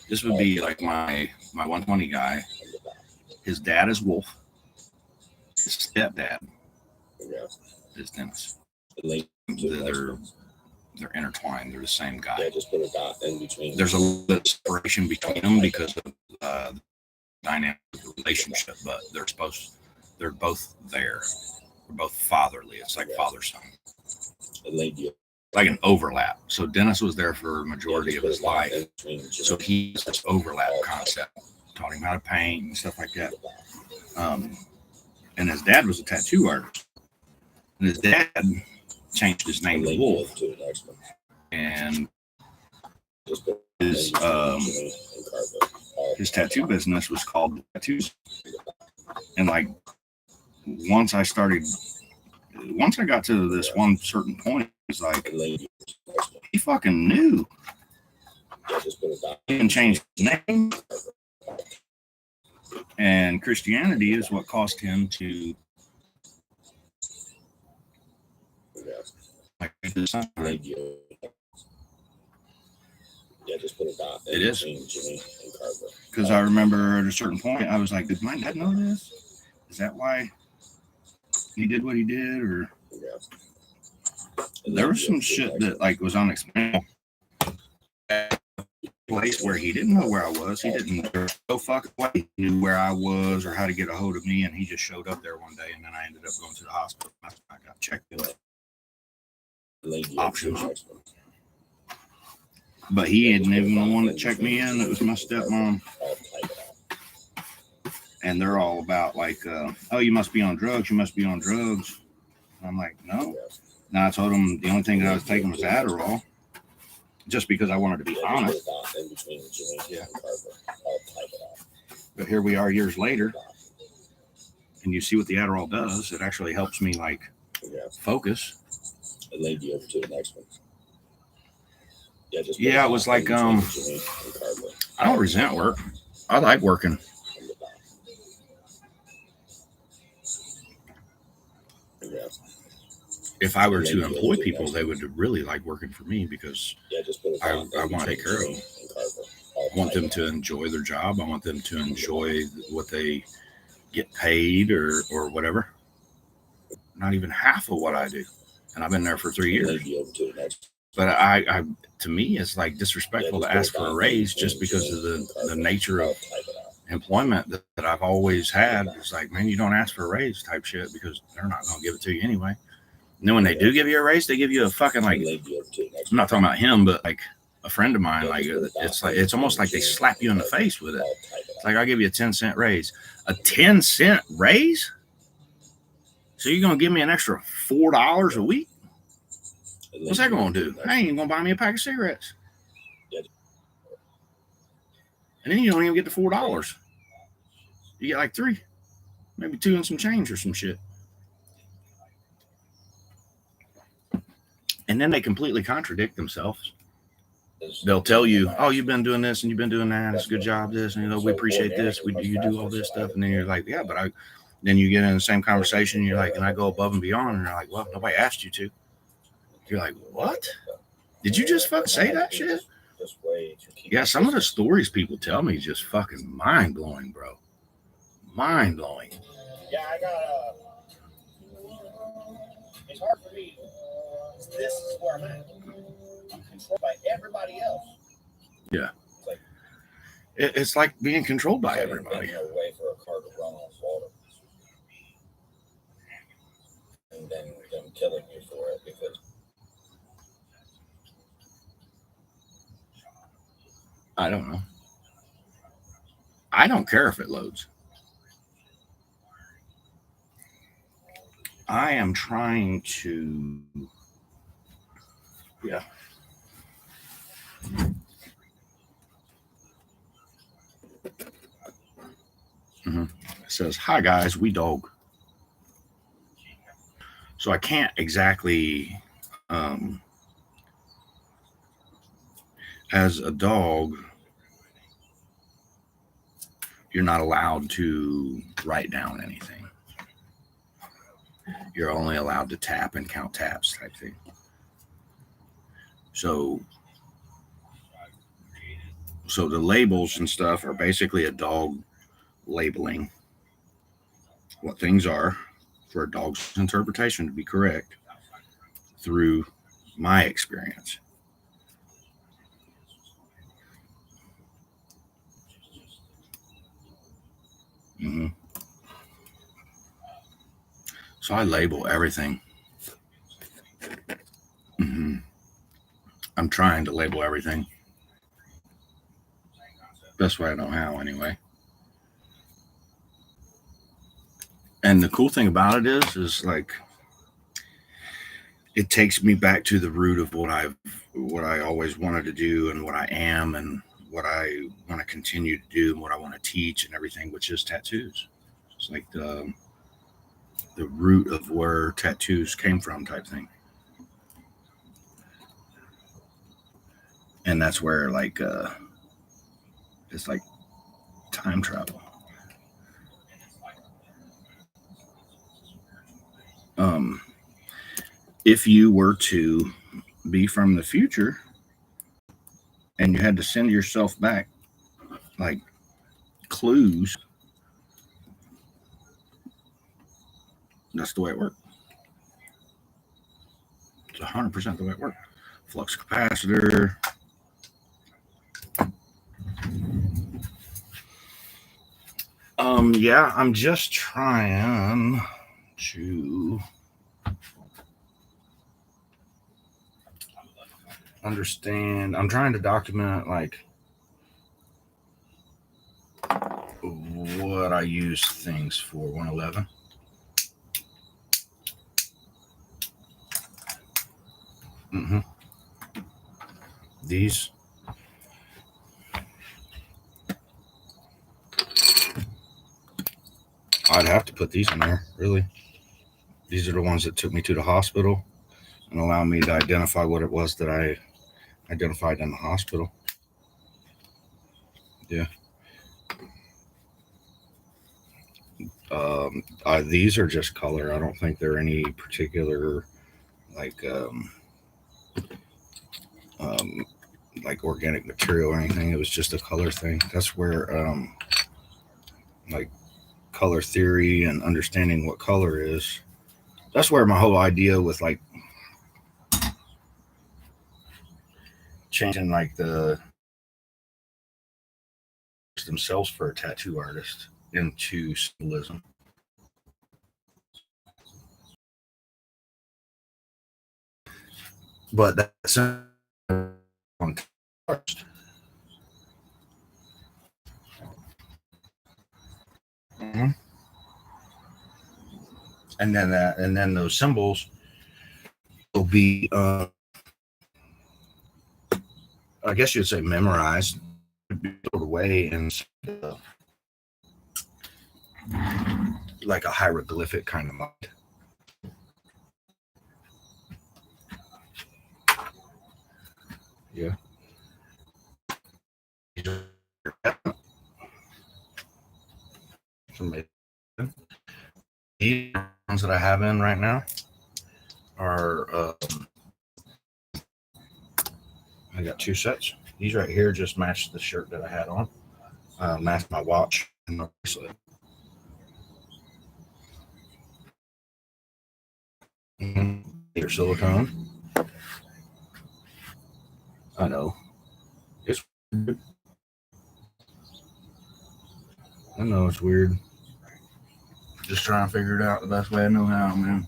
this would be like my 120 guy. His dad is Wolf. His stepdad is Dennis. They're intertwined. They're the same guy. Yeah, just put it down in between. There's a little bit of separation between them because of the dynamic of the relationship, but they're both there. They're both fatherly. It's like father-son. Like an overlap. So Dennis was there for a majority of his life. So he has this overlap concept. Taught him how to paint and stuff like that. And his dad was a tattoo artist. And his dad changed his name to Wolf. And his tattoo business was called Tattoos. And like once I got to this one certain point, it's like he fucking knew. He can change his name. And Christianity is what caused him to like this. Yeah, just put it down. It is. Because I remember at a certain point, I was like, did my dad know this? Is that why he did what he did? Or there was some shit that like was unexplainable. Place where he didn't know where I was. He didn't go fuck away. He knew where I was or how to get a hold of me, and he just showed up there one day, and then I ended up going to the hospital. I got checked out. Options. But he isn't even the one that checked me in. It was my stepmom. And they're all about like, oh, you must be on drugs. You must be on drugs. And I'm like, no. Now I told them the only thing that I was taking was Adderall. Just because I wanted to be honest. Yeah. But here we are years later, and you see what the Adderall does. It actually helps me like focus. Yeah, it was like I don't resent work. I like working. If I were to employ people, they would really like working for me because I want to take care of them. want them to enjoy their job. I want them to enjoy what they get paid or whatever. Not even half of what I do. And I've been there for 3 years. But I to me, it's like disrespectful to ask for a raise just because of the nature of employment that I've always had. It's like, man, you don't ask for a raise type shit because they're not going to give it to you anyway. And then when they do give you a raise, they give you a fucking, like, I'm not talking about him, but like a friend of mine, like, it's almost like they slap you in the face with it. It's like, I'll give you a 10-cent raise. A 10-cent raise? So you're going to give me an extra $4 a week? What's that going to do? I ain't even going to buy me a pack of cigarettes. And then you don't even get the $4. You get like 3, maybe 2 and some change or some shit. And then they completely contradict themselves. They'll tell you, oh, you've been doing this and you've been doing that. It's a good job, this. And, we appreciate this. You do all this stuff. And then you're like, yeah, but then you get in the same conversation. And you're like, and I go above and beyond. And they're like, well, nobody asked you to. You're like, what? Did you just fucking say that shit? Yeah, some of the stories people tell me is just fucking mind-blowing, bro. Mind-blowing. Yeah, I got it's hard for me. This is where I'm at. I'm controlled by everybody else. Yeah. It's like being controlled by everybody. No way for a car to run on water. And then them killing you for it because I don't know. I don't care if it loads. I am trying to, yeah. It says, hi guys, we dog. So I can't exactly, as a dog, you're not allowed to write down anything. You're only allowed to tap and count taps type thing. So the labels and stuff are basically a dog labeling what things are for a dog's interpretation to be correct through my experience. So I label everything. I'm trying to label everything. Best way I know how, anyway. And the cool thing about it is like, it takes me back to the root of what I always wanted to do and what I am and what I want to continue to do and what I want to teach and everything, which is tattoos. It's like the root of where tattoos came from type thing. And that's where like it's like time travel. If you were to be from the future and you had to send yourself back like clues, that's the way it worked. It's 100% the way it worked. Flux capacitor. Yeah, I'm just trying to understand. I'm trying to document like what I use things for. 111. These. I'd have to put these in there, really. These are the ones that took me to the hospital and allowed me to identify what it was that I identified in the hospital. Yeah. These are just color. I don't think they're any particular, like, like organic material or anything. It was just a color thing. That's where like color theory and understanding what color is. That's where my whole idea with like changing like the themselves for a tattoo artist into symbolism. But that's on first. Mm-hmm. And then those symbols will be, I guess you'd say, memorized, put away in like a hieroglyphic kind of mind. Yeah. These ones that I have in right now are, I got 2 sets. These right here just match the shirt that I had on, match my watch and my bracelet. Your silicone. I know. It's weird. I know it's weird. Just trying to figure it out the best way I know how, man.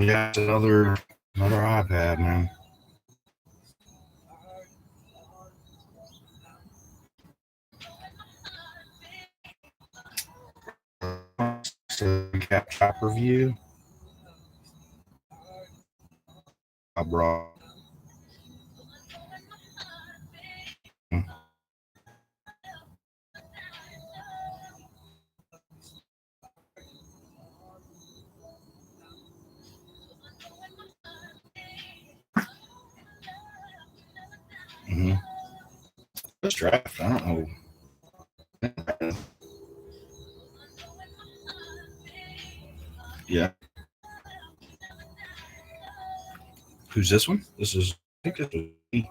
Yeah, it's another iPad, man. Recap shop review. I brought. Mm-hmm. This draft, I don't know. Yeah. Who's this one? This is, I think this is,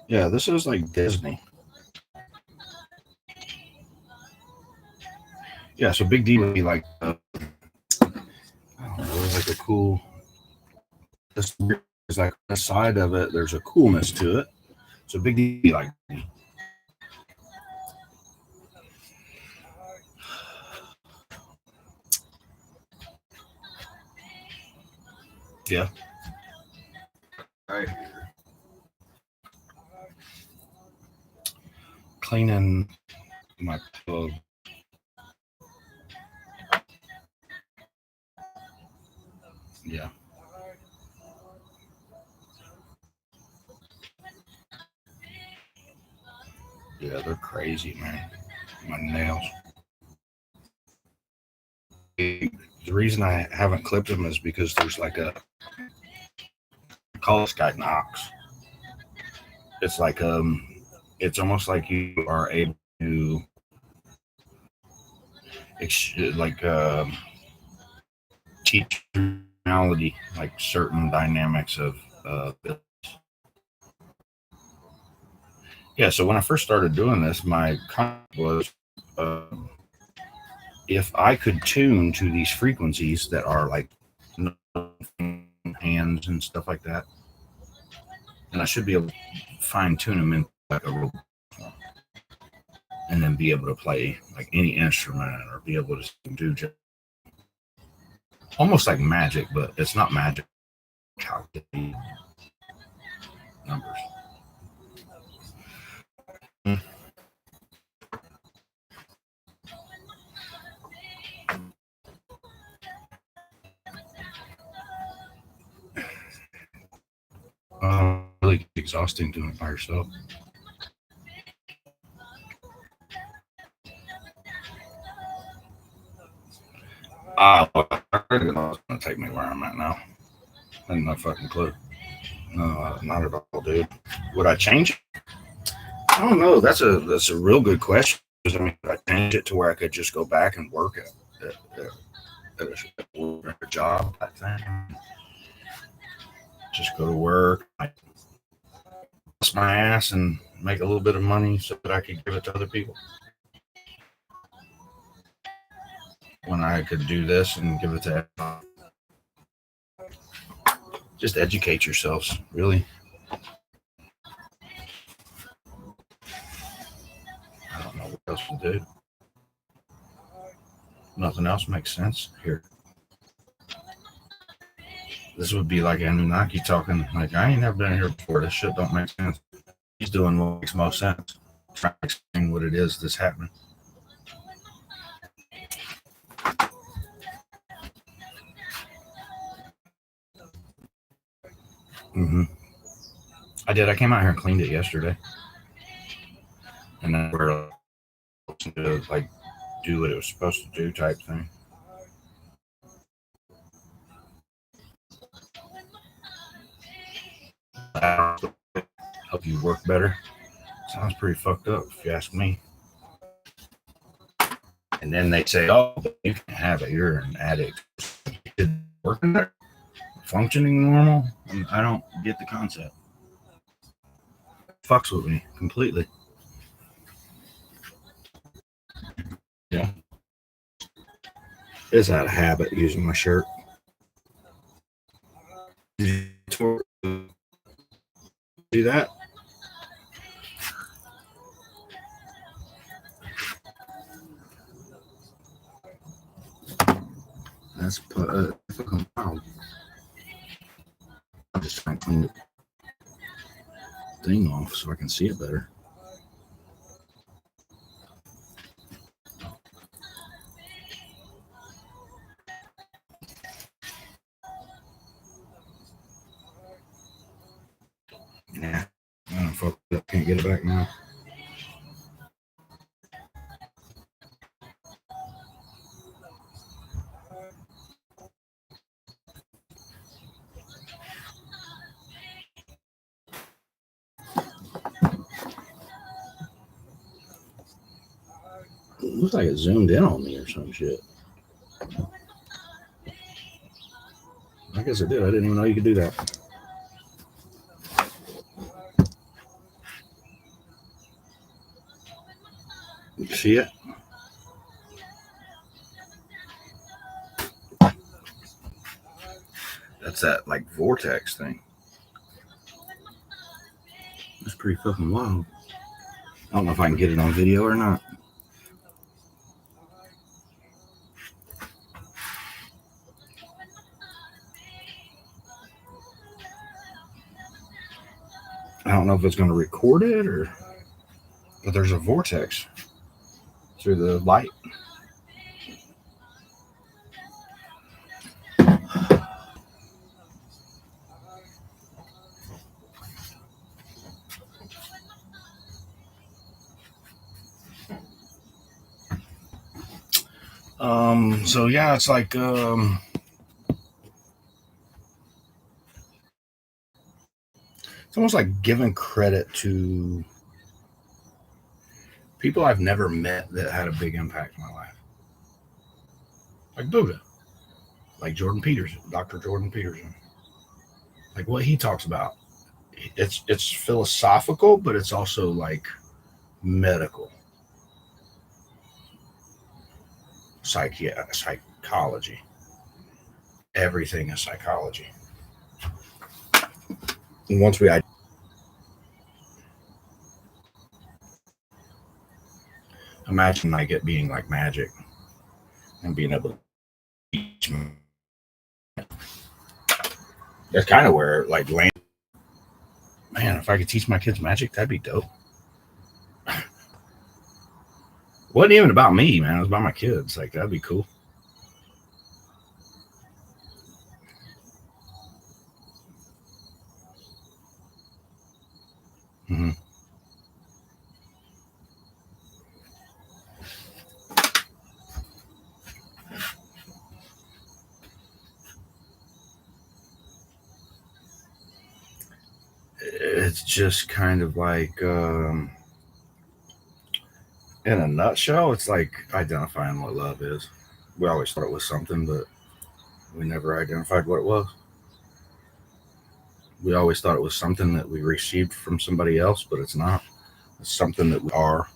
yeah, this is like Disney. Yeah, so Big D would be like, I don't know, like a cool, this is like the side of it, there's a coolness to it. So Big D would be like, yeah. Right here. Cleaning my pillow. Yeah. Yeah, they're crazy, man. My nails. The reason I haven't clipped them is because there's like a, I call this guy Knox. It's like it's almost like you are able to like teach personality, like certain dynamics of yeah. So when I first started doing this, my concept was if I could tune to these frequencies that are like hands and stuff like that, and I should be able to fine tune them in like a robot, and then be able to play like any instrument or be able to do just almost like magic, but it's not magic. Calculating numbers. Really exhausting doing it by yourself. I already know it's going to take me where I'm at now. I have no fucking clue. No, not at all, dude. Would I change it? I don't know. That's a real good question. I mean, I changed it to where I could just go back and work at a job, that thing. Just go to work, bust my ass, and make a little bit of money so that I could give it to other people. When I could do this and give it to everyone. Just educate yourselves, really. I don't know what else to do. Nothing else makes sense here. This would be like Anunnaki talking, like, I ain't never been here before. This shit don't make sense. He's doing what makes most sense. Trying to explain what it is that's happening. I did. I came out here and cleaned it yesterday. And then we're to like do what it was supposed to do type thing. Help you work better. Sounds pretty fucked up if you ask me. And then they say, oh, you can't have it. You're an addict. Working there? Functioning normal? I don't get the concept. Fucks with me completely. Yeah. It's out of habit using my shirt. Do that? That's fucking wild. I'm just trying to clean the thing off so I can see it better. Yeah, I fucked up. Can't get it back now. It looks like it zoomed in on me or some shit. I guess it did. I didn't even know you could do that. You see it? That's that like vortex thing. That's pretty fucking wild. I don't know if I can get it on video or not. I don't know if it's going to record it but there's a vortex through the light. So yeah, it's like it's almost like giving credit to people I've never met that had a big impact in my life. Like Buddha, like Jordan Peterson, Dr. Jordan Peterson. Like what he talks about. It's philosophical, but it's also like medical. Psychology. Everything is psychology. And once we imagine like it being like magic and being able to teach me. That's kind of where like land. Man, if I could teach my kids magic, that'd be dope. Wasn't even about me, man. It was about my kids. Like that'd be cool. Mm-hmm. It's just kind of like in a nutshell, it's like identifying what love is. We always thought it was something, but we never identified what it was. We always thought it was something that we received from somebody else, but it's not. It's something that we are.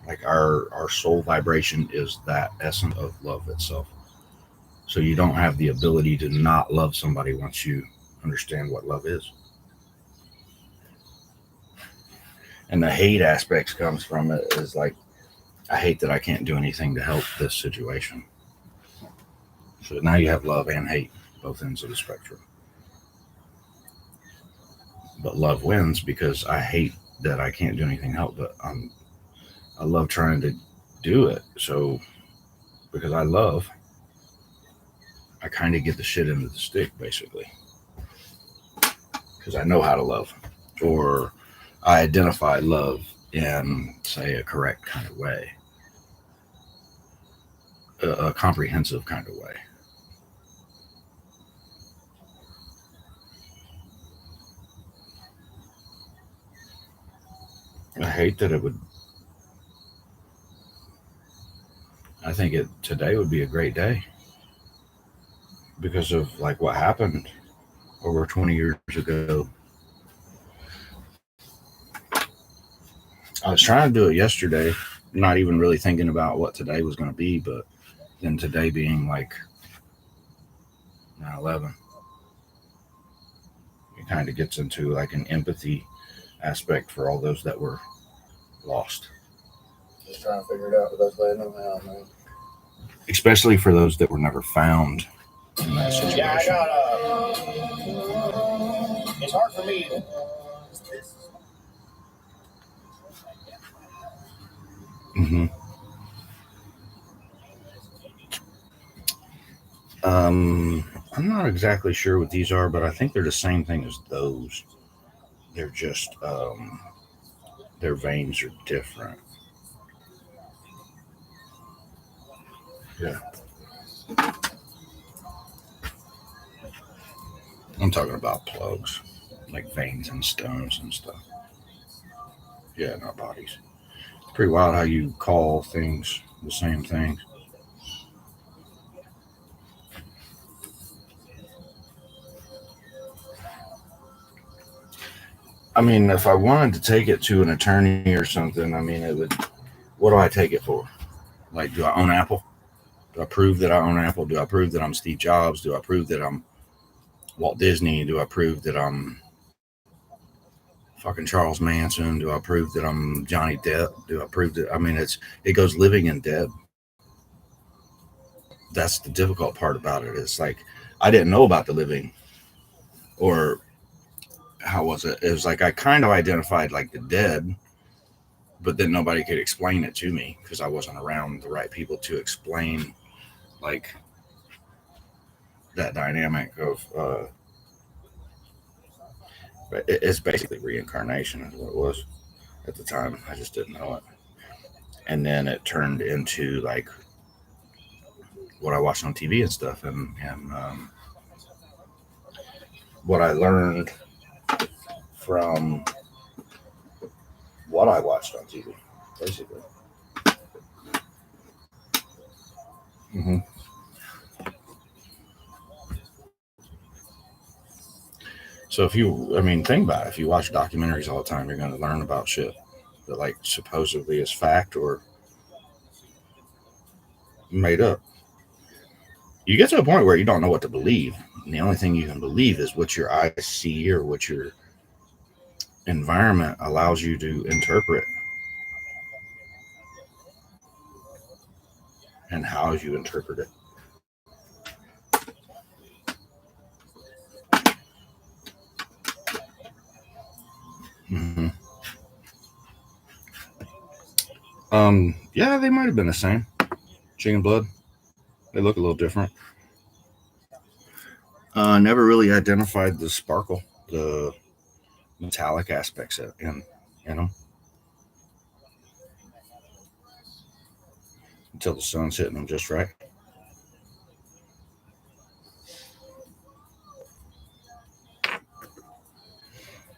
Like our soul vibration is that essence of love itself. So you don't have the ability to not love somebody once you understand what love is. And the hate aspects comes from it is like, I hate that I can't do anything to help this situation. So now you have love and hate, both ends of the spectrum. But love wins because I hate that I can't do anything to help, but I love trying to do it. So because I love, I kind of get the shit into the stick, basically. Because I know how to love. Or I identify love in, say, a correct kind of way. A comprehensive kind of way. I hate that it would. I think today would be a great day because of like what happened over 20 years ago. I was trying to do it yesterday, not even really thinking about what today was going to be, but then today being like 9/11, it kind of gets into like an empathy aspect for all those that were lost. Just trying to figure it out the best way I know how, man. Especially for those that were never found in that situation. Yeah, I got it's hard for me. Mm-hmm. I'm not exactly sure what these are, but I think they're the same thing as those. They're just their veins are different. Yeah, I'm talking about plugs, like veins and stones and stuff. Yeah, not bodies. It's pretty wild how you call things the same things. I mean, if I wanted to take it to an attorney or something, I mean, it would. What do I take it for? Like, do I own Apple? Do I prove that I own Apple? Do I prove that I'm Steve Jobs? Do I prove that I'm Walt Disney? Do I prove that I'm fucking Charles Manson? Do I prove that I'm Johnny Depp? Do I prove that? I mean, it goes living and dead. That's the difficult part about it. It's like I didn't know about the living, or how was it? It was like I kind of identified like the dead, but then nobody could explain it to me because I wasn't around the right people to explain like that dynamic of. It's basically reincarnation, is what it was at the time. I just didn't know it, and then it turned into like what I watched on TV and stuff, and what I learned from what I watched on TV, basically. hmm So if you, I mean, think about it. If you watch documentaries all the time, you're going to learn about shit that like supposedly is fact or made up. You get to a point where you don't know what to believe, and the only thing you can believe is what your eyes see or what your environment allows you to interpret and how you interpret it. hmm Yeah, they might have been the same. Chicken blood. They look a little different. Never really identified the sparkle, the metallic aspects in them until the sun's hitting them just right.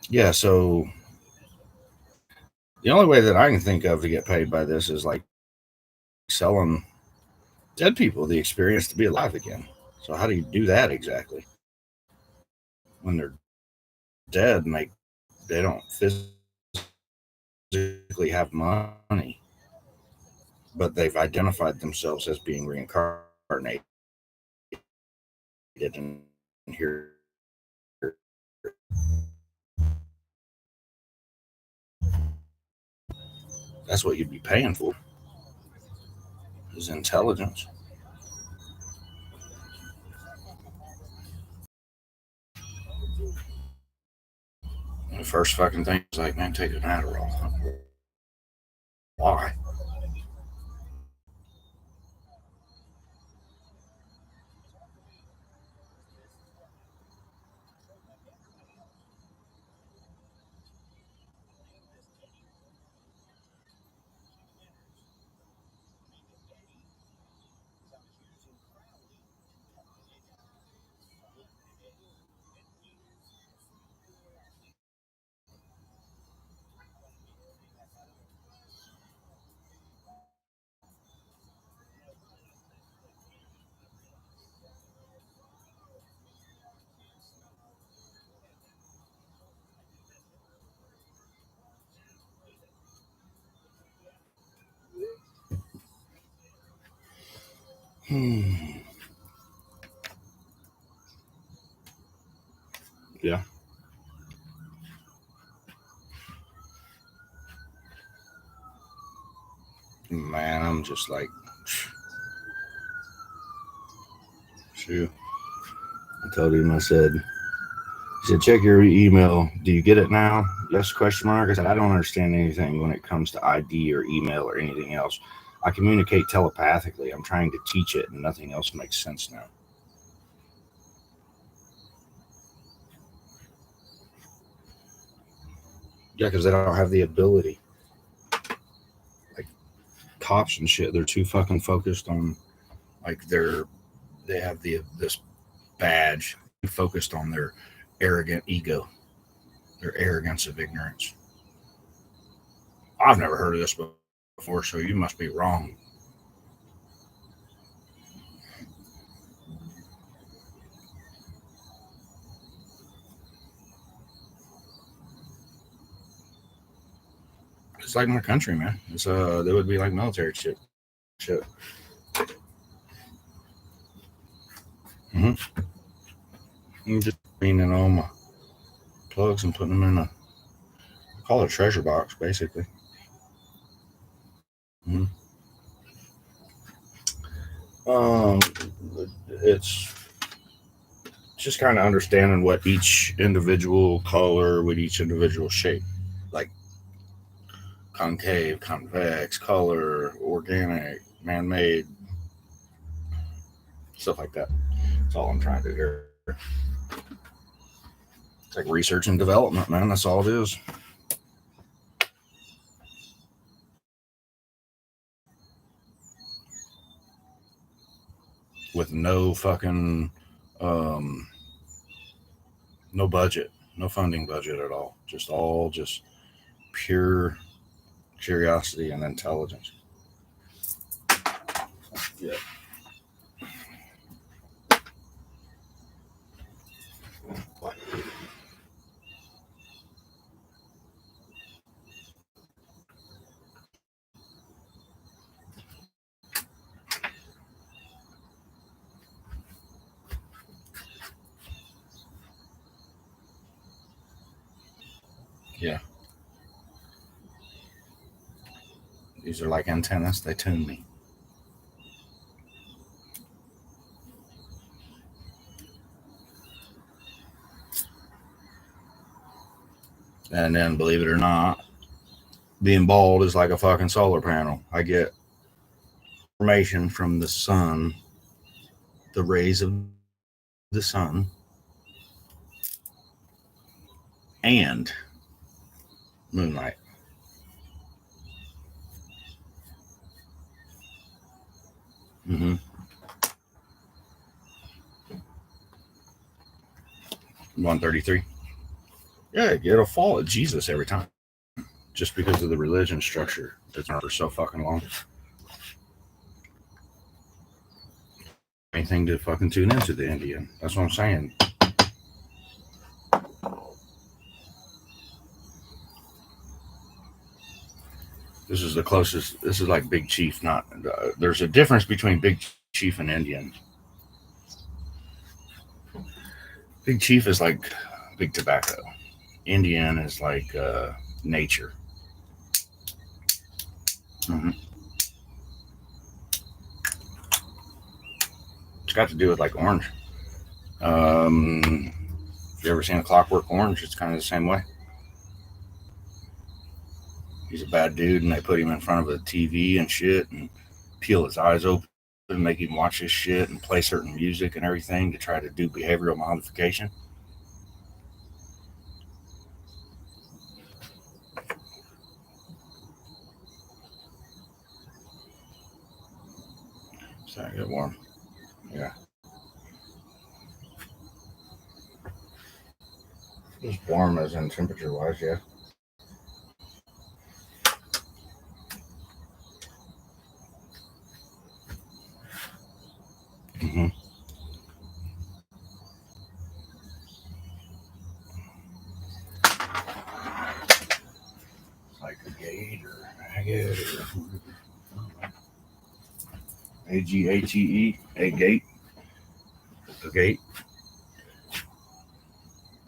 Yeah, so The only way that I can think of to get paid by this is like selling dead people the experience to be alive again. So how do you do that exactly? When they're dead and they don't physically have money, but they've identified themselves as being reincarnated and here. That's what you'd be paying for, is intelligence. And the first fucking thing is like, man, take an Adderall. Why? Yeah. Man, I'm just like, shoot. I told him, I said, he said, check your email. Do you get it now? Yes, question mark. I said, I don't understand anything when it comes to ID or email or anything else. I communicate telepathically. I'm trying to teach it, and nothing else makes sense now. Yeah, because they don't have the ability. Like cops and shit, they're too fucking focused on, like they have this badge, focused on their arrogant ego, their arrogance of ignorance. I've never heard of this before, so you must be wrong. It's like my country, man. It's they would be like military shit. Mm-hmm. I'm just cleaning all my plugs and putting them in I call it a treasure box, basically. Mm-hmm. It's just kind of understanding what each individual color with each individual shape, like concave, convex, color, organic, man-made, stuff like that. That's all I'm trying to do. It's like research and development, man. That's all it is. With no fucking, no budget, no funding budget at all. Just pure curiosity and intelligence. Yeah. Yeah. These are like antennas. They tune me. And then, believe it or not, being bald is like a fucking solar panel. I get information from the sun, the rays of the sun, and moonlight. Mm-hmm. 133. Yeah, it'll fall at Jesus every time. just because of the religion structure that's been for so fucking long. Anything to fucking tune into the Indian. That's what I'm saying. This is the closest. This is like Big Chief. Not there's a difference between Big Chief and Indian. Big Chief is like big tobacco. Indian is like nature. Mm-hmm. It's got to do with like orange. You ever seen A Clockwork Orange? It's kind of the same way. He's a bad dude, and they put him in front of a TV and shit, and peel his eyes open and make him watch his shit and play certain music and everything to try to do behavioral modification. So I get warm. Yeah. Just warm as in temperature wise, yeah. Mm-hmm. Like a gate or agate or A-G-A-T-E, a gate. A gate.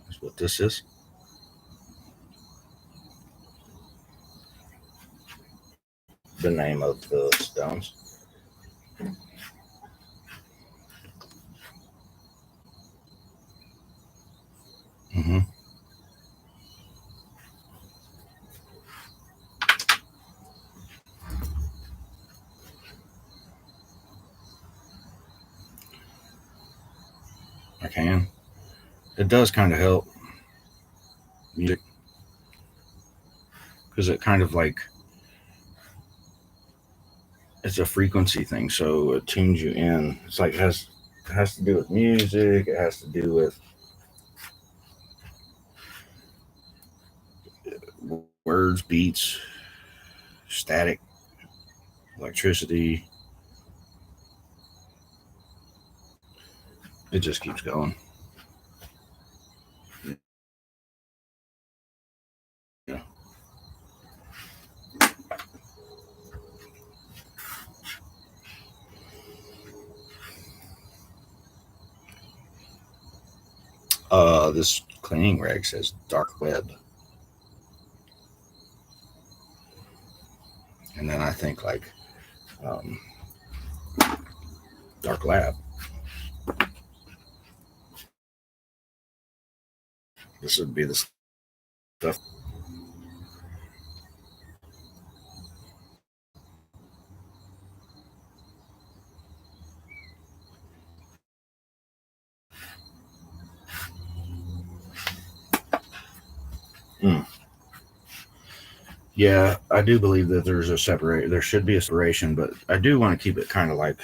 That's what this is. The name of the stones. Mm-hmm. I can. It does kind of help music because it kind of like it's a frequency thing, so it tunes you in. It's like it has to do with music. It has to do with words, beats, static, electricity. It just keeps going. Yeah. This cleaning rag says dark web. And then I think like dark lab. This would be the stuff. Yeah, I do believe that there should be a separation, but I do want to keep it kind of like,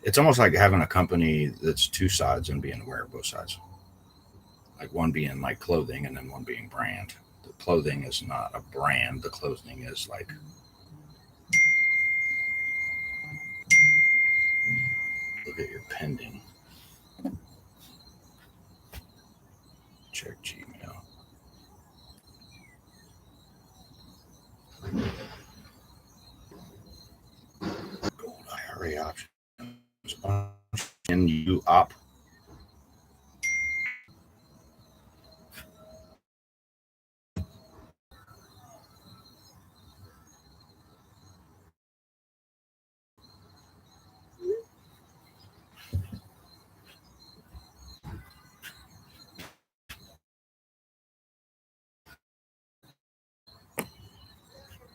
it's almost like having a company that's two sides and being aware of both sides. Like one being like clothing and then one being brand. The clothing is not a brand. The clothing is like, look at your pending. Check Gmail. Gold IRA options. And you op.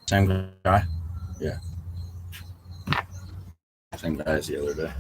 Same guy? Yeah. Same guy as the other day.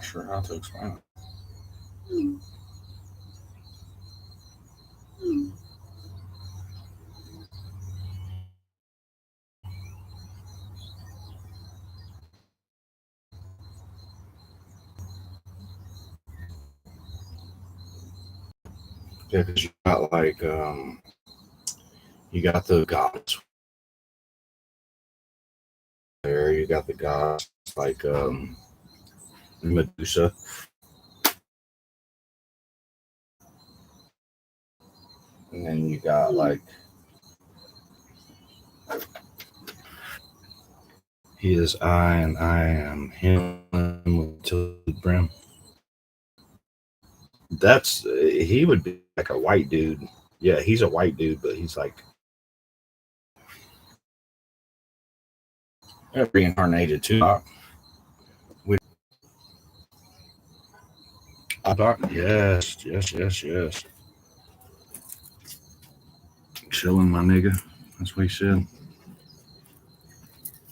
not sure how to explain it. Yeah, because you got like you got the gods there. You got the gods like Medusa. And then you got like he is I and I am him with tilted brim. That's he would be like a white dude. Yeah, he's a white dude, but he's like reincarnated too. Yes. Chilling, my nigga. That's what he said.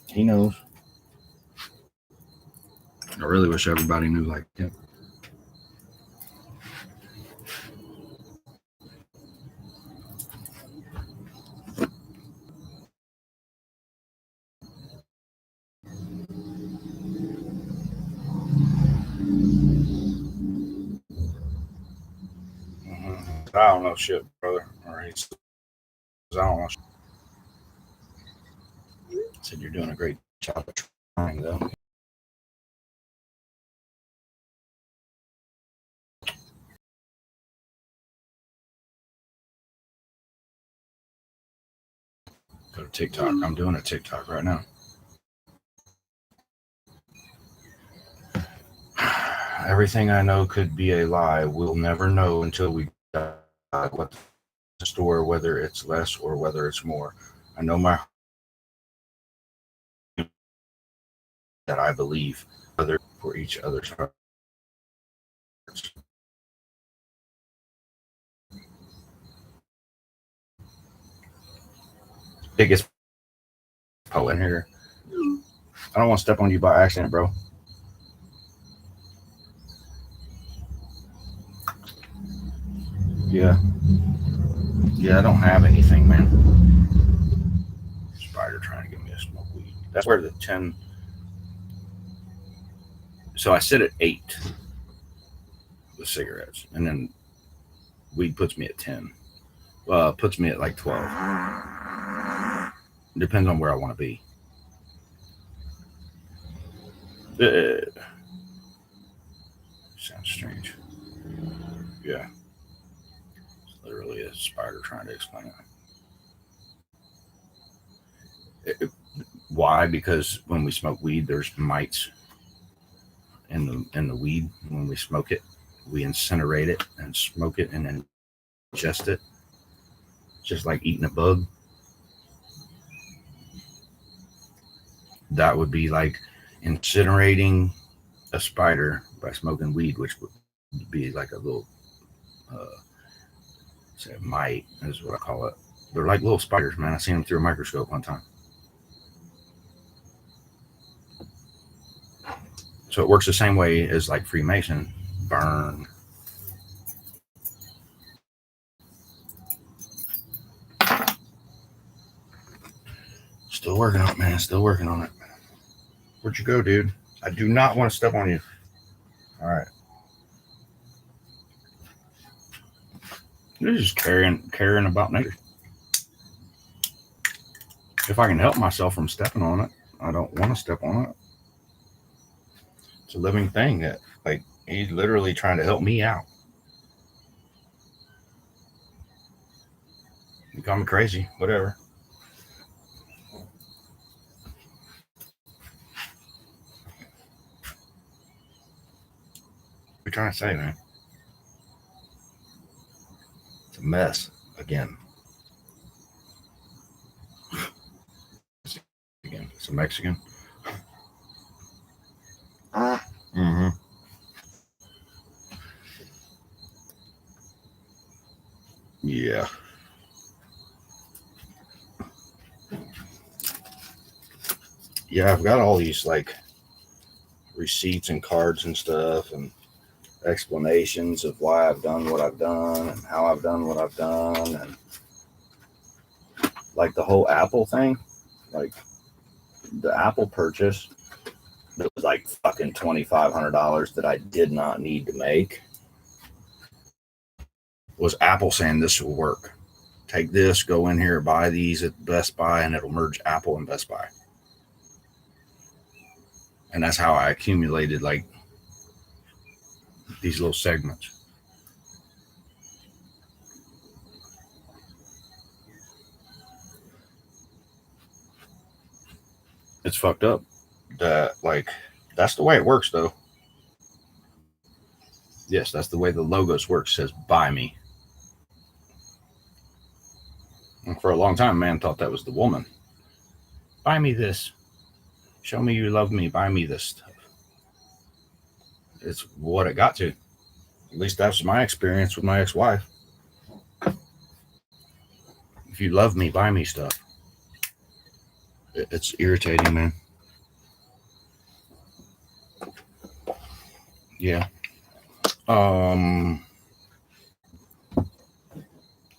He knows. I really wish everybody knew like him. I don't know shit, brother. Or he says, I don't know shit. Said you're doing a great job of trying, though. Go to TikTok. I'm doing a TikTok right now. Everything I know could be a lie. We'll never know until we die what's in store, whether it's less or whether it's more. I know my that I believe other for each other's hearts. Biggest poet here. I don't want to step on you by accident, bro. Yeah, I don't have anything, man. Spider trying to get me to smoke weed. That's where the 10. So I sit at 8 with cigarettes, and then weed puts me at 10. Puts me at like 12. Depends on where I want to be. Sounds strange. Yeah. It's literally a spider trying to explain it. Why? Because when we smoke weed, there's mites in the weed. When we smoke it, we incinerate it and smoke it and then ingest it. Just like eating a bug. That would be like incinerating a spider by smoking weed, which would be like a little say mite is what I call it. They're like little spiders, man. I seen them through a microscope one time. So it works the same way as like Freemason. Burn. Still working on it, man. Still working on it. Where'd you go, dude? I do not want to step on you. All right. You're just caring about nature. If I can help myself from stepping on it, I don't want to step on it. It's a living thing that, like, he's literally trying to help me out. You call me crazy, whatever. What are you trying to say, man? It's a mess again. It's a Mexican. Mm-hmm. Yeah. Yeah, I've got all these like receipts and cards and stuff, and explanations of why I've done what I've done and how I've done what I've done, and like the whole Apple thing, like the Apple purchase that was like fucking $2,500 that I did not need to make, was Apple saying this will work. Take this, go in here, buy these at Best Buy, and it'll merge Apple and Best Buy. And that's how I accumulated like these little segments. It's fucked up that, like, that's the way it works though. Yes, that's the way the logos work. It says buy me. And for a long time, man thought that was the woman. Buy me this. Show me you love me. Buy me this stuff. It's what it got to. At least that's my experience with my ex-wife. If you love me, buy me stuff. It's irritating, man. Yeah.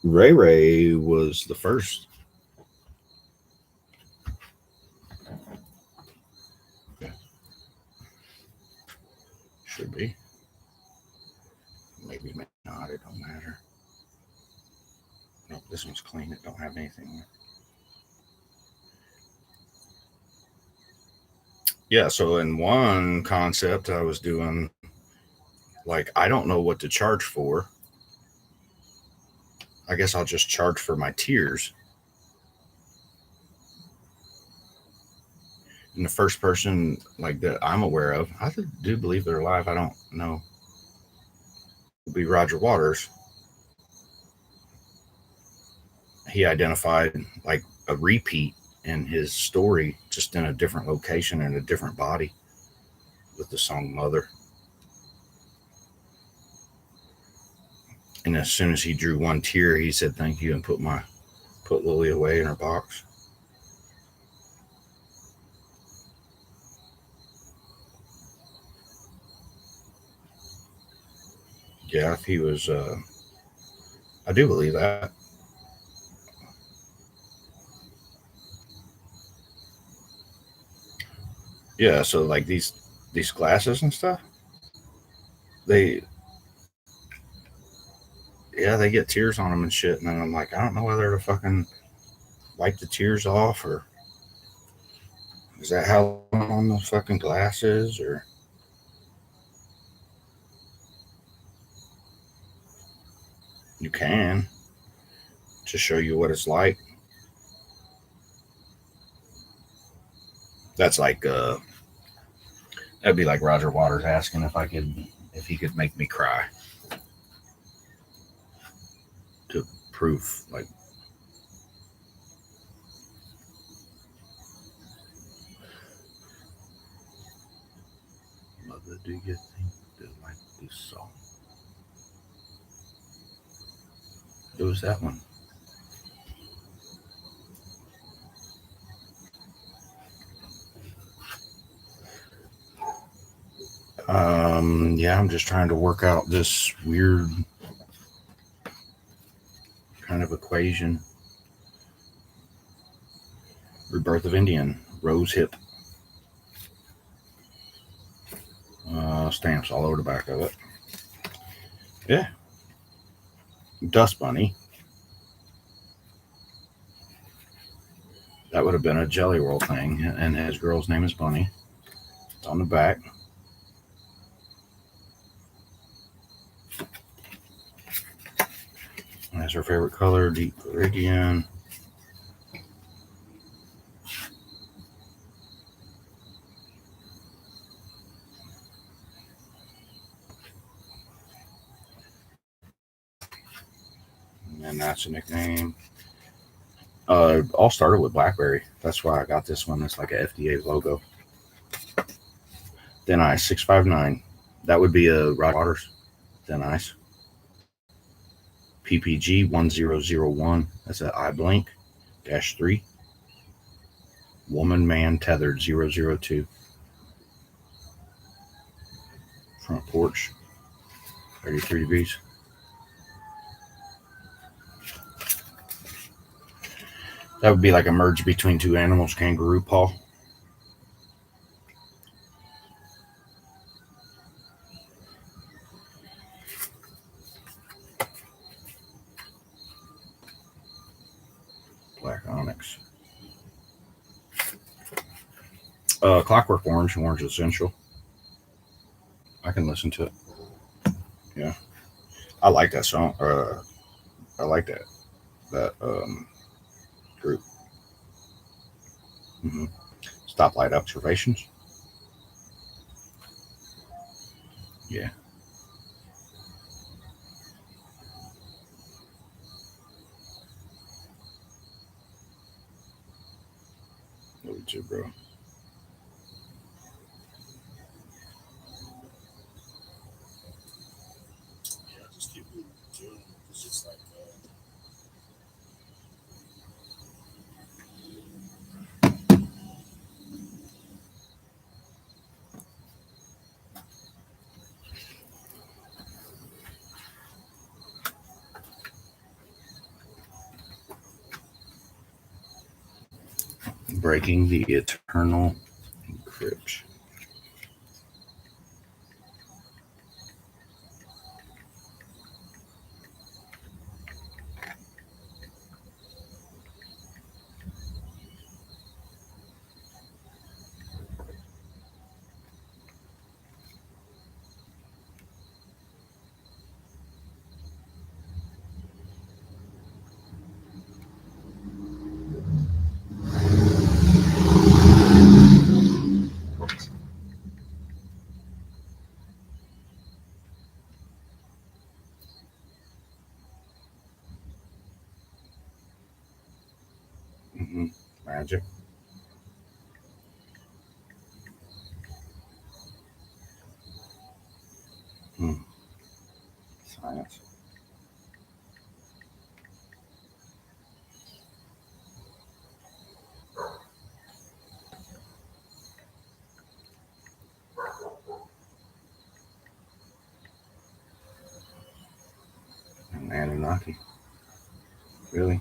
Ray was the first. Okay. Should be. Maybe not. It don't matter. Nope, this one's clean. It don't have anything there. Yeah, so in one concept I was doing, like, I don't know what to charge for. I guess I'll just charge for my tears. And the first person, like, that I'm aware of, I do believe they're alive. I don't know. It'll be Roger Waters. He identified like a repeat in his story, just in a different location and a different body, with the song Mother. And as soon as he drew one tear, he said thank you and put Lily away in her box. Yeah, if he was, I do believe that. Yeah, so like these glasses and stuff, they get tears on them and shit. And then I'm like, I don't know whether to fucking wipe the tears off, or is that how on the fucking glasses, or you can to show you what it's like. That's like that'd be like Roger Waters asking if he could make me cry to prove, like, Mother, do you think they like this song? Who was that one? Yeah, I'm just trying to work out this weird kind of equation. Rebirth of Indian, rose hip. Stamps all over the back of it. Yeah. Dust Bunny. That would have been a Jelly Roll thing, and his girl's name is Bunny. It's on the back. That's her favorite color, Deep Viridian. And that's a nickname. All started with BlackBerry. That's why I got this one. It's like a FDA logo. Thin Ice 659. That would be a Roger Waters Thin Ice. PPG 1001. That's an iBlink -3. Woman Man Tethered 002. Front porch. 33 degrees. That would be like a merge between two animals, kangaroo paw. Black onyx. Clockwork Orange, Orange Essential. I can listen to it. Yeah. I like that song. I like that group. Mm-hmm. Stoplight Observations. Yeah. Love you too, bro. Yeah, just keep doing it because it's like. Breaking the Eternal Encryption. Mm-hmm. Magic. Science. And Anunnaki. Really?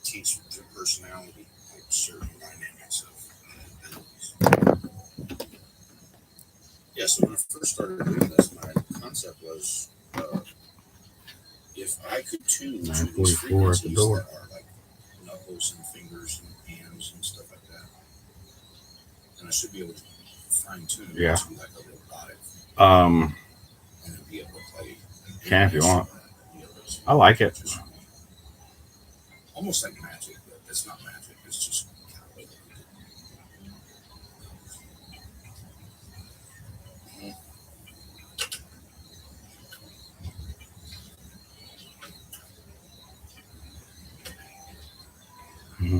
Teach their personality, like certain dynamics of abilities. Yeah, so when I first started doing this, my concept was if I could tune to these 944 at the frequencies door. that are like knuckles and fingers and hands and stuff like that, then I should be able to fine tune it to like a robotic and then be able to play. Can if you want. I like it. Almost like magic, but it's not magic. It's just Mm-hmm.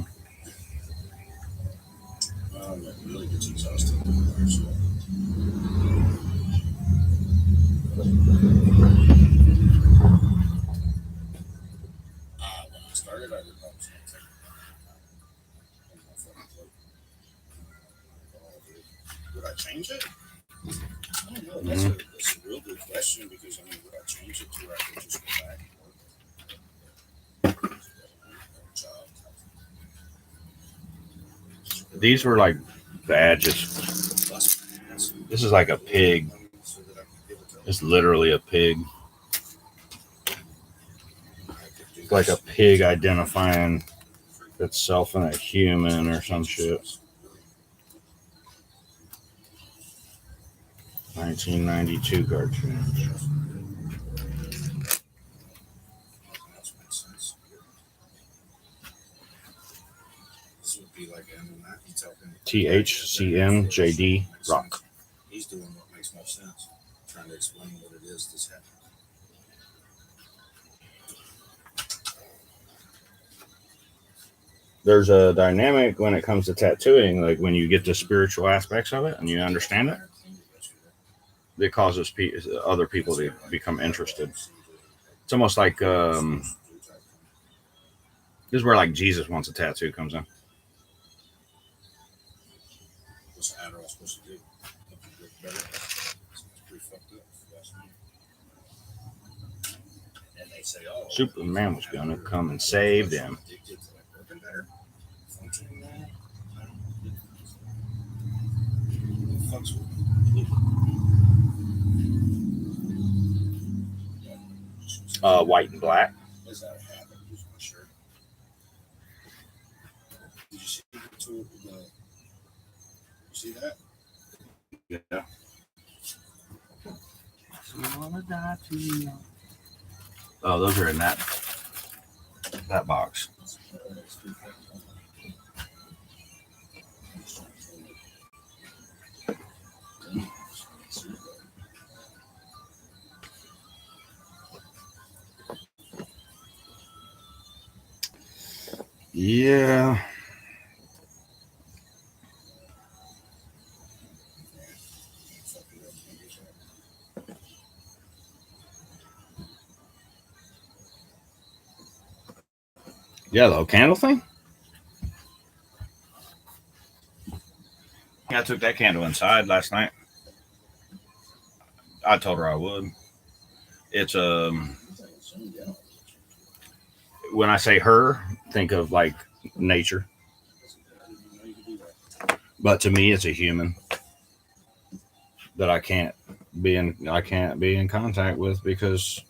It really gets exhausting. So. When I started, I didn't know it was going to take would I change it? I don't know. That's a real good question because, I mean, would I change it to where I could just go back and work? These were like badges. This is like a pig. It's literally a pig. It's like a pig identifying itself in a human or some shit. 1992 cartoon. THCM Rock. He's doing what makes more sense. Trying to explain what it is that's happening. There's a dynamic when it comes to tattooing, like when you get the spiritual aspects of it and you understand it, it causes other people to become interested. It's almost like this is where like Jesus wants a tattoo comes in. What's Adderall supposed to do? Better? It's pretty fucked up. And they say, oh, Superman was going to come and save them. White and black. What's that happen? Use my shirt. Did you see the tool? You see that? Yeah. Oh, those are in that box. Yeah. Yeah, the whole candle thing? I took that candle inside last night. I told her I would. It's when I say her, think of like nature. But to me, it's a human that I can't be in contact with because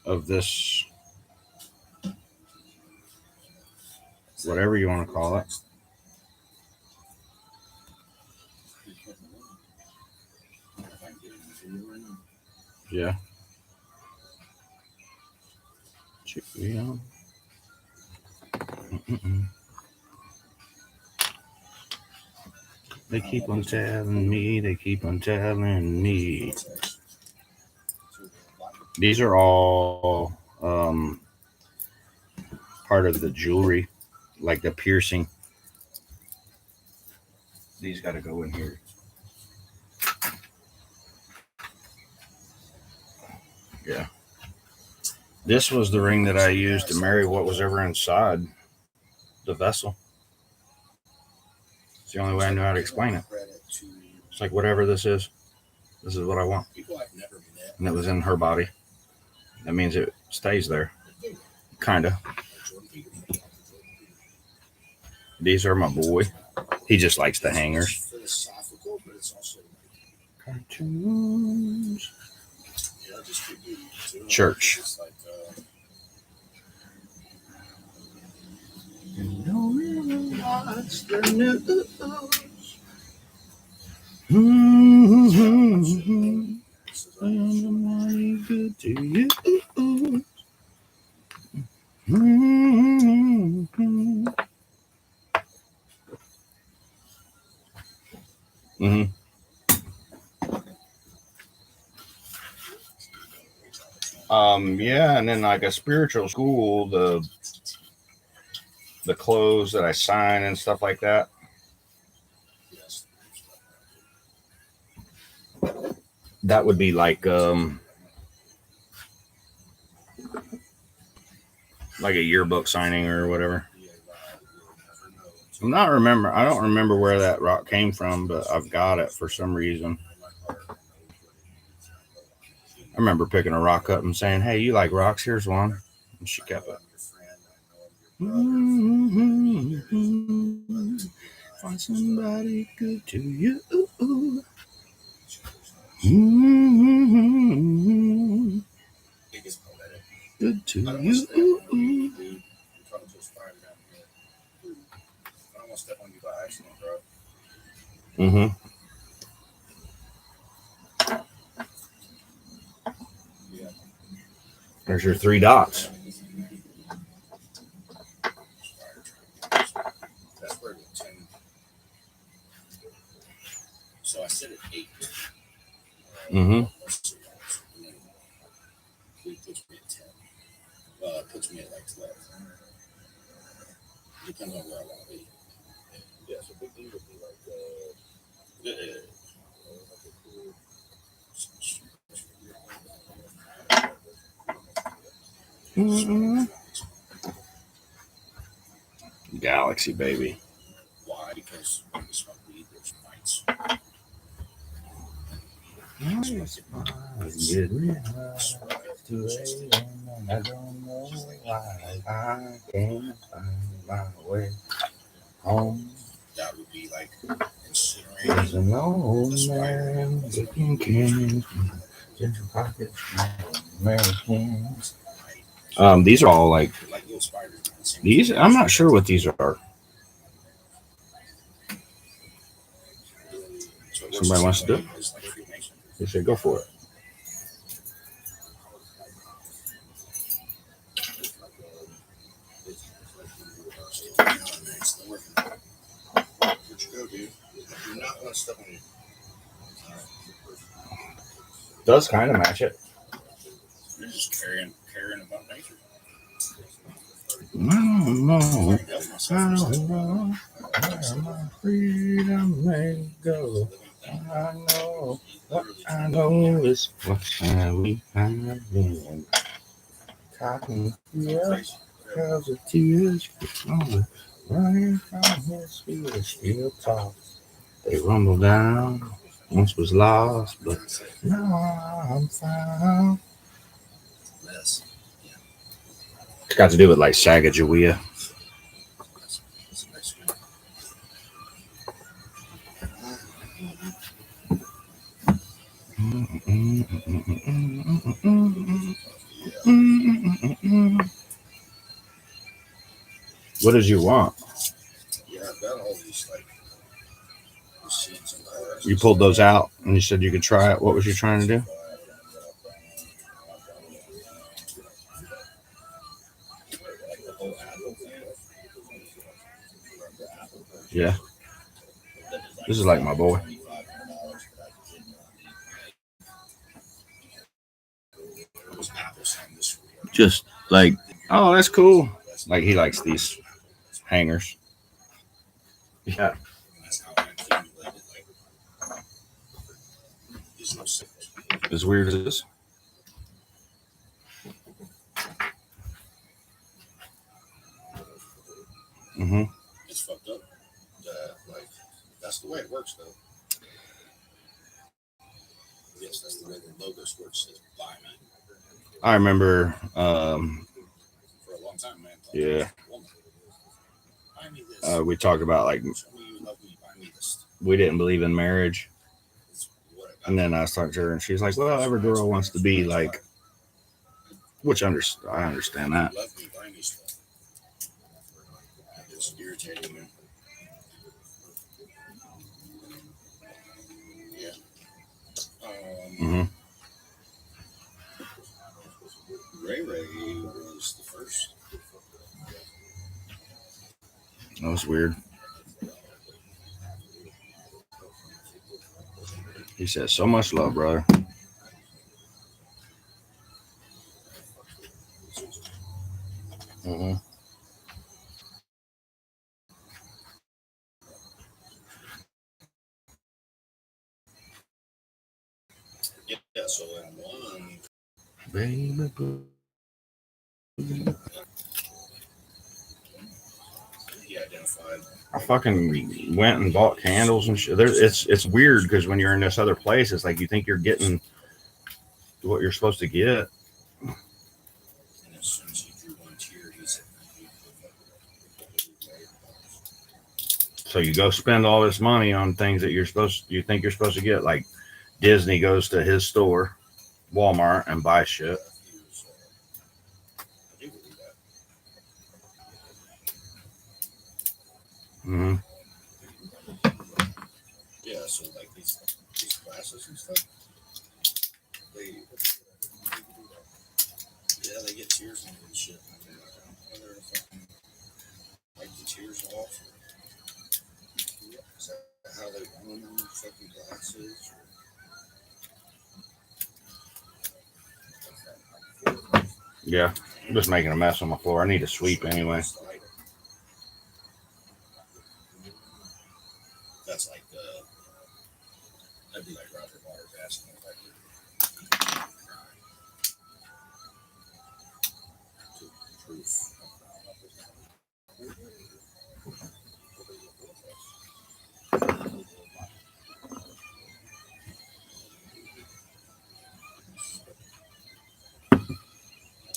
of this, whatever you want to call it. Yeah. Yeah. They keep on telling me. These are all part of the jewelry, like the piercing. These got to go in here. Yeah. This was the ring that I used to marry what was ever inside the vessel. It's the only way I knew how to explain it. It's like, whatever this is what I want. And it was in her body. That means it stays there. Kinda. These are my boy. He just likes the hangers. Cartoons. Church. You don't really watch the news. I'm good to you. Yeah, and then like a spiritual school, the clothes that I sign and stuff like that. That would be like a yearbook signing or whatever. I don't remember where that rock came from, but I've got it for some reason. I remember picking a rock up and saying, "Hey, you like rocks? Here's one." And she kept it. Find somebody good to you. Good to you. There's your 3 dots. So I said at 8. It puts me at 10. It puts me at like 12. Depends on where I want to be. Yeah, so big thing would be like Galaxy, baby. Why? Get me to I don't know why I can't find my way home. That would be like There's incinerating. an old man looking cans in your pockets, Americans. These are all like little spiders. these. I'm not sure what these are. Somebody wants to do it. They say go for it. Does kind of match it. You're just carrying about nature. I don't know. I don't know where my freedom may go. I know what I know is what we have been. Cotton fields, clouds of tears, running from his feet, steel tops. They rumble down. Once was lost, but now I'm found. Yes. It's got to do with like Sacagawea. What did you want? Yeah, I've got all these like machines and cars. You pulled those out and you said you could try it. What was you trying to do? Yeah. This is like my boy. Just like, oh, that's cool. Like he likes these hangers. Yeah. As weird as this. Mm-hmm. It's fucked up. Like that's the way it works, though. Yes, that's the way the logos works. Says buy me. I remember. For a long time, man. Yeah. We talked about like we didn't believe in marriage, and then I started to her, and she's like, "Well, every girl wants to be like," which I understand that. It's irritating, man. Yeah. Mm-hmm. Ray was the first. That was weird. He said, "So much love, brother." Mm-hmm. Yeah, so in one. Baby. He identified. I fucking went and bought candles and shit. It's weird because when you're in this other place, it's like you think you're getting what you're supposed to get. And as soon as he drew one tear, he said, So you go spend all this money on things that you think you're supposed to get. Like Disney goes to his store, Walmart, and buys shit. Mm-hmm. Yeah, so like these classes and stuff, they get tears on and shit. Whether like the tears off, is that how they want them fucking glasses? Yeah, I'm just making a mess on my floor. I need to sweep anyway. That's like that'd be like Roger Waters asking if I could proof.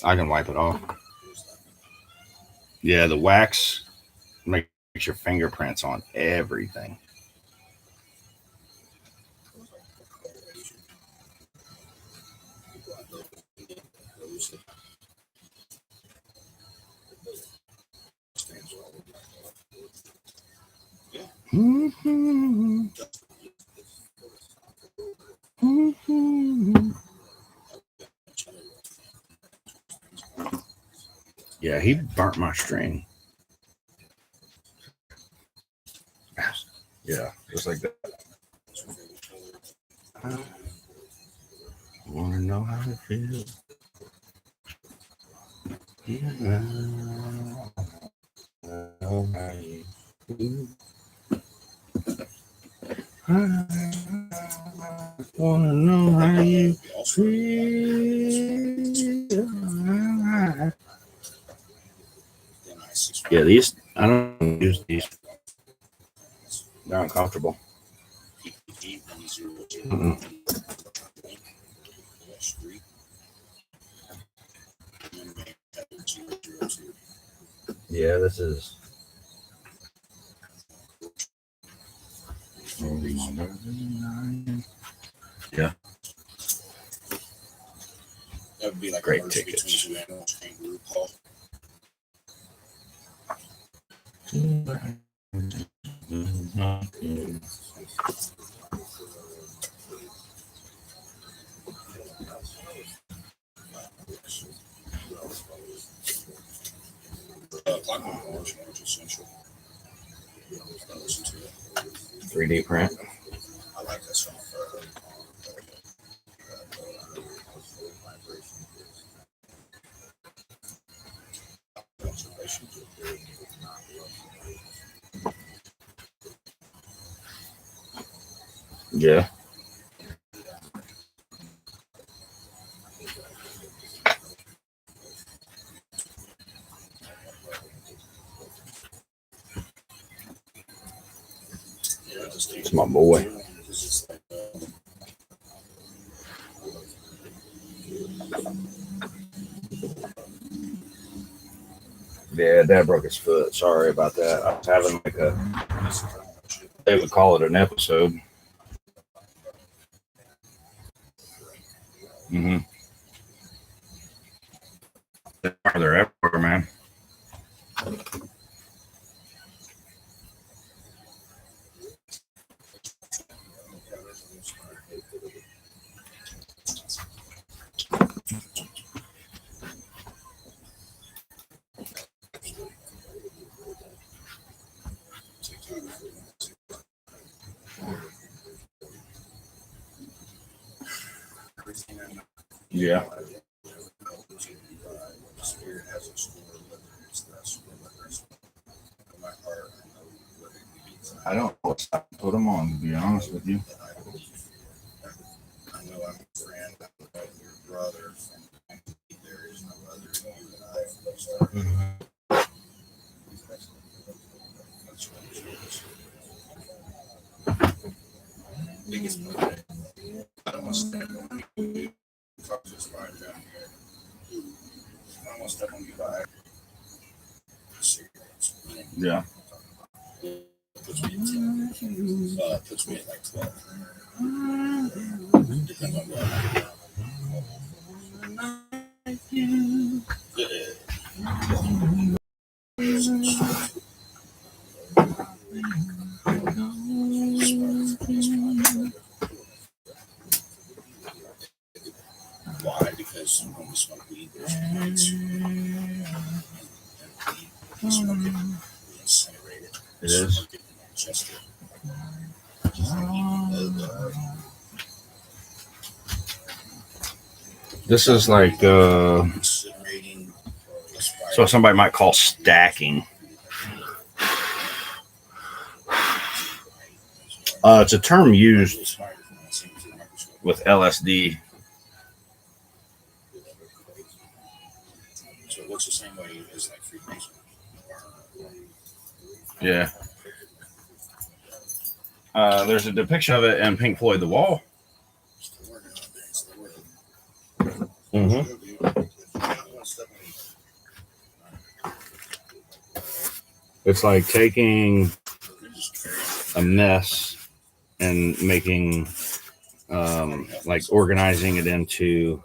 I can wipe it off. Yeah, the wax makes your fingerprints on everything. Mm-hmm. Mm-hmm. Yeah, he burnt my string. Yeah, just like that. I wanna know how it feels. Yeah. I wanna know how you feel. Yeah, these I don't use these. They're uncomfortable. Mm-mm. Yeah, this is. Yeah. That would be like Great a tickets. between two animals, kangaroo paw. Clockwork Orange, Essential. I listen to it. 3D print. I like that song. Yeah. It's my boy. Yeah, Dad broke his foot. Sorry about that. I was having like they would call it an episode. Mm-hmm. They're everywhere, man. Yeah. I don't know what to put them on, to be honest with you. I know I'm a friend of your brother. There is no other. You and I. Biggest I don't want to step on you. Talk just right down here. I don't want to step on you by cigarettes. Yeah. Puts me at 10. Puts me at like 12. Depends on what. Why? Because when we smoke weed, there's plants. We incinerate it. It is. This is like so somebody might call stacking. It's a term used with LSD. So it looks the same way as like Freemason. Yeah. There's a depiction of it in Pink Floyd The Wall. Mm-hmm. It's like taking a mess and making, like organizing it into,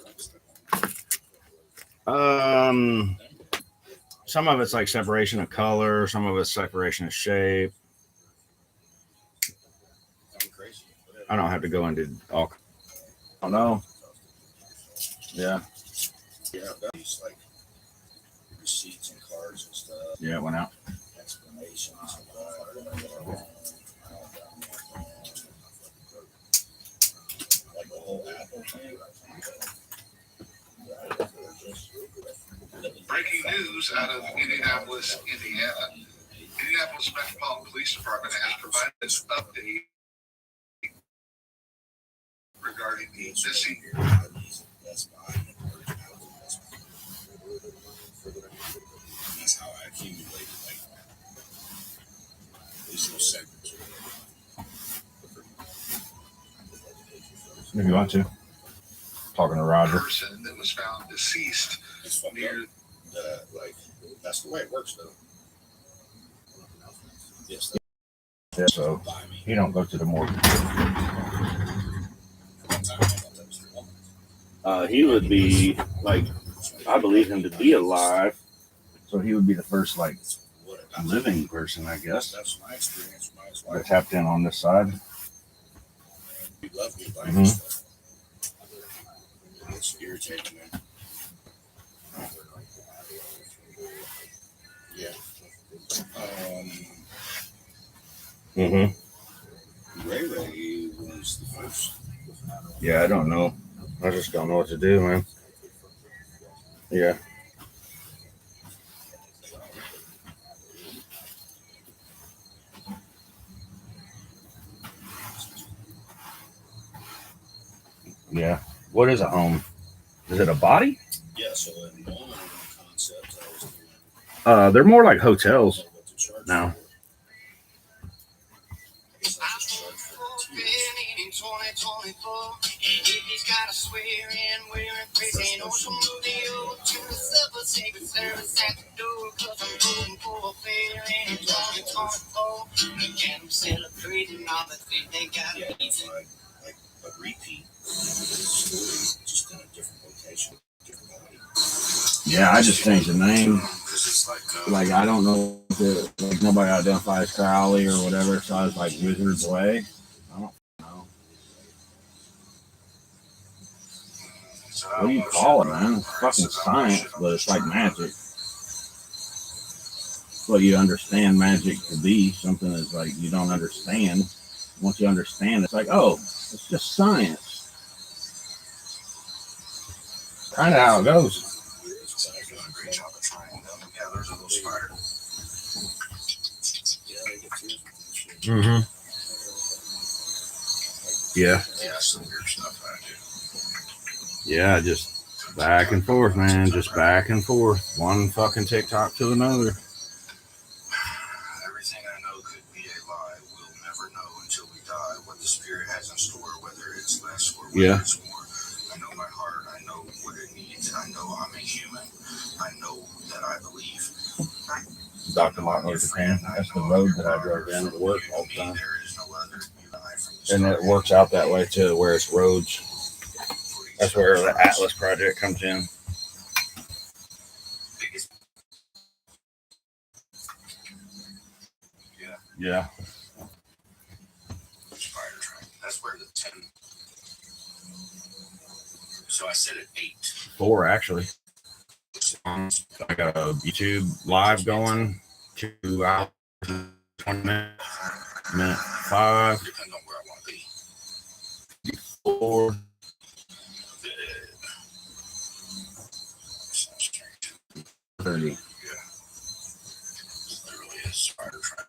some of it's like separation of color, some of it's separation of shape. I don't have to go into all. I don't know. Yeah. Yeah, these like receipts and cards and stuff. Yeah, it went out. Explanations. Like the whole Apple thing. Breaking news out of Indianapolis, Indiana. Indianapolis Metropolitan Police Department has provided an update regarding the missing. That's how I accumulated like these little segments. If you want to. Talking to Roger. Person that was found deceased near like that's the way it works though. Yes. Yeah, so you don't go to the morgue. He would be like, I believe him to be alive, so he would be the first like living person, I guess. That's my experience. That tapped in on this side. You love me by stuff. It's irritating, man. Yeah. Ray was the first. Yeah, I don't know. I just don't know what to do, man. Yeah. Yeah. What is a home? Is it a body? Yeah, so in one concept I was doing. They're more like hotels now. He's got a swearing, wearing crazy notion of the old to the supper, secret service at the door, cause I'm voting for a fair in 2024. Again, I'm celebrating all the things they got. Yeah, it's like a repeat story, just in a different location, different body. Yeah, I just changed the name. Like, I don't know if it, like, nobody identifies Crowley or whatever, so I was like, Wizard's Way. I don't know. What do you call it, man? It's fucking science, but it's like magic. It's what you understand magic to be. Something that's like you don't understand. Once you understand, it's like, oh, it's just science. Kind of how it goes. Yeah, there's a little spider. Mm-hmm. Yeah. Yeah, some weird stuff I do. Yeah, just back and forth, man. Just back and forth. One fucking TikTok to another. Everything I know could be a lie. We'll never know until we die what the spirit has in store, whether it's less or whether it's more. I know my heart. I know what it needs. I know I'm a human. I know that I believe. Dr. Martin Luther King. That's the road that I drove down to work all the time. And it works out that way too, where it's roads. That's where the Atlas Project comes in. Yeah. Spider train. That's where the 10. So I said at 8. 4 actually. I got a YouTube live going. 2 hours, 20 minutes, minute 5. Depends on where I want to be. 4. Sounds strange. 30. Yeah. Literally is spider train.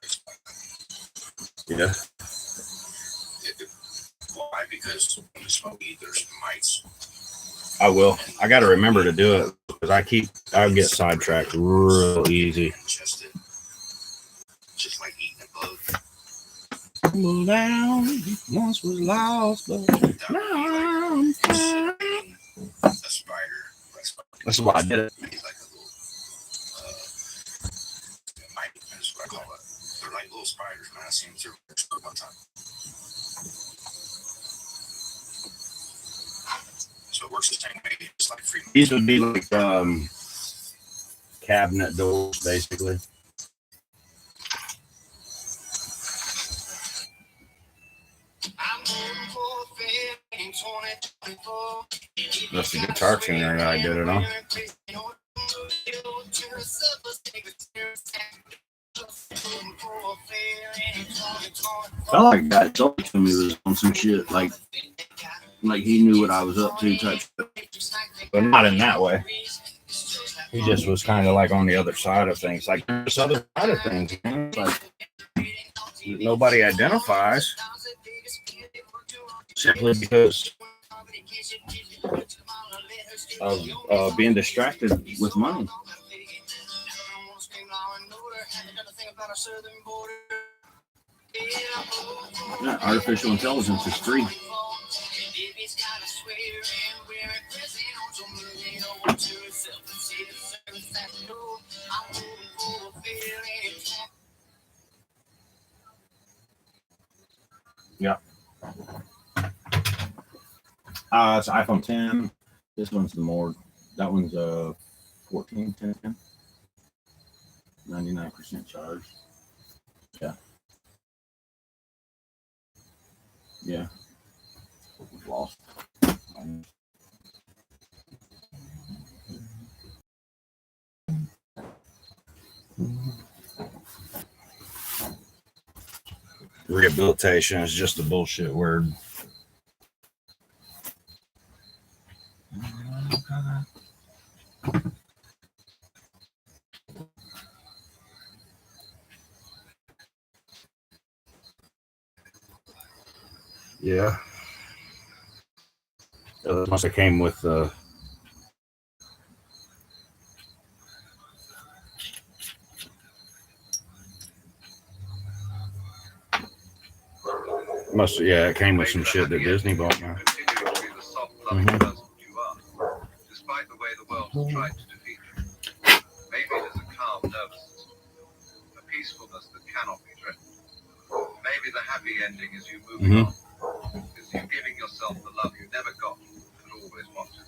Yeah. Why? Because when you smoke weed, there's mites. I will. I got to remember to do it because I get sidetracked real easy. Just like eating a bug. Down, once was lost, but now I'm found. A spider. That's why I did it. Maybe like a little mite. That's what I call it works the same way. Just like free. These would be like cabinet doors, basically. That's the guitar tuner that I did it on. Felt like God told me was on some shit, like he knew what I was up to type shit. But not in that way. He just was kind of like on the other side of things. Like this other side of things, man. Like nobody identifies simply because of being distracted with money. Yeah, artificial intelligence is free. Yeah. It's an iPhone 10. This one's the more. That one's 14, 10, 99% charge. Yeah. Yeah. Lost. Rehabilitation is just a bullshit word. Yeah. It must have came with it came with some shit that Disney bought now. Mm-hmm. Despite the way the world has tried to defeat you. Maybe it is a calm nervous system, a peacefulness that cannot be threatened. Maybe the happy ending is you moving on, is you giving yourself the love you never got but always wanted.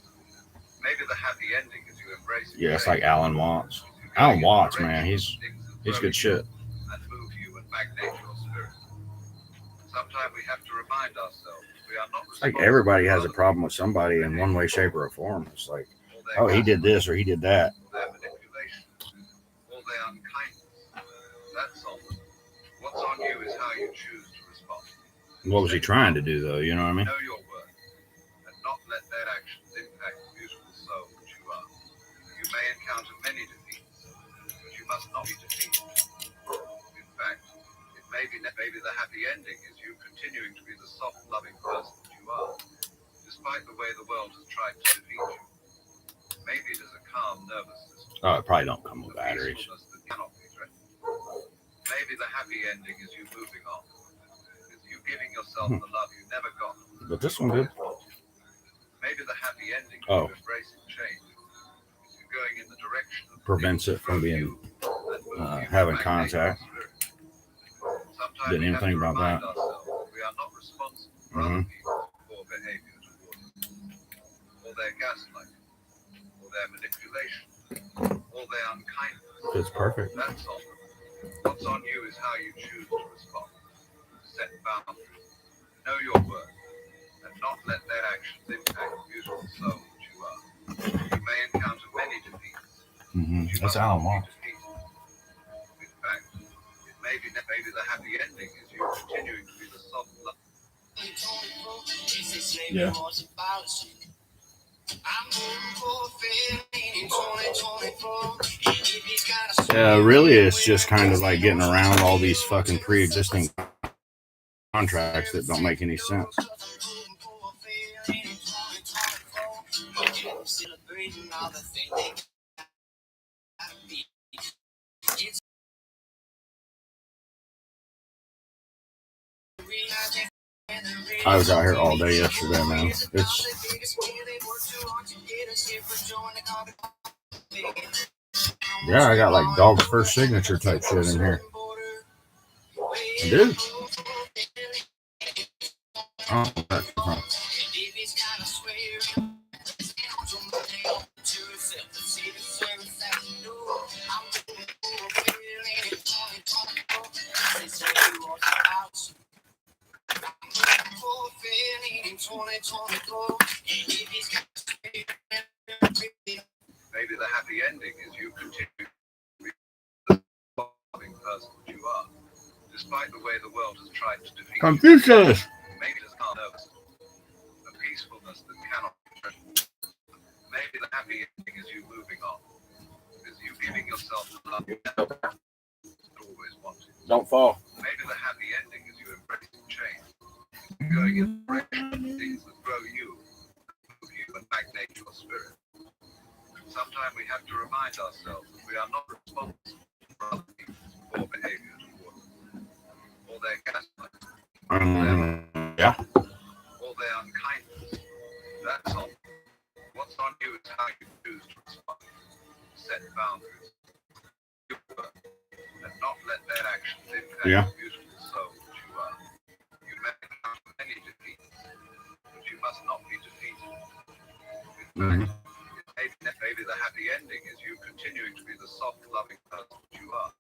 Maybe the happy ending is you embracing. Yeah, it's like Alan Watts. Alan Watts, man, he's good shit. And move you and magnate your spirit. Sometimes we have to remind ourselves we are not. It's like everybody has a problem with somebody in one way, shape, or form. It's like, oh, he did this or he did that. Their manipulation, or their unkindness. That's all. What's on you is how you choose to respond. What was he trying to do, though? You know what I mean? Know your worth and not let their actions impact the beautiful soul that you are. You may encounter many defeats, but you must not be defeated. In fact, it may be the happy ending is you continuing to be the soft, loving person that you are, despite the way the world has tried to defeat you. Maybe it is a calm nervous system. Oh, it probably don't come with batteries. That cannot be threatened. Maybe the happy ending is you moving on, is you giving yourself the love you never got. But this one did. Maybe the happy ending is you embracing change, is you going in the direction of prevents it from being having contact. Didn't even think about that. We are not responsible for other people's poor behavior towards us, or their gaslighting, or their manipulation, or their unkindness. It's perfect. That's all. What's on you is how you choose to respond. Set boundaries. Know your worth, and not let their actions impact the beautiful soul that you are. You may encounter many defeats. That's Alan Watts. In fact, maybe the happy ending is you continuing to be the soft love. Yeah. Really, it's just kind of like getting around all these fucking pre-existing contracts that don't make any sense. I was out here all day yesterday, man. I got like dog's first signature type shit in here. I do. Oh, to defeat you. Confucius. Maybe there's calm nervous, a peacefulness that cannot be threatened. Maybe the happy ending is you moving on, is you giving yourself the love you never always wanted. Don't fall. Maybe the happy ending is you embracing change, going in the direction of things that grow you, move you, and magnate your spirit. Sometimes we have to remind ourselves that we are not responsible for other people's poor behavior toward them, or their gaslighting, Yeah. or their unkindness. That's all. What's on you is how you choose to respond. Set boundaries, and not let their actions impact the beautiful soul that you are. You may encounter many defeats, but you must not be defeated. In fact, maybe the happy ending is you continuing to be the soft, loving person that you are.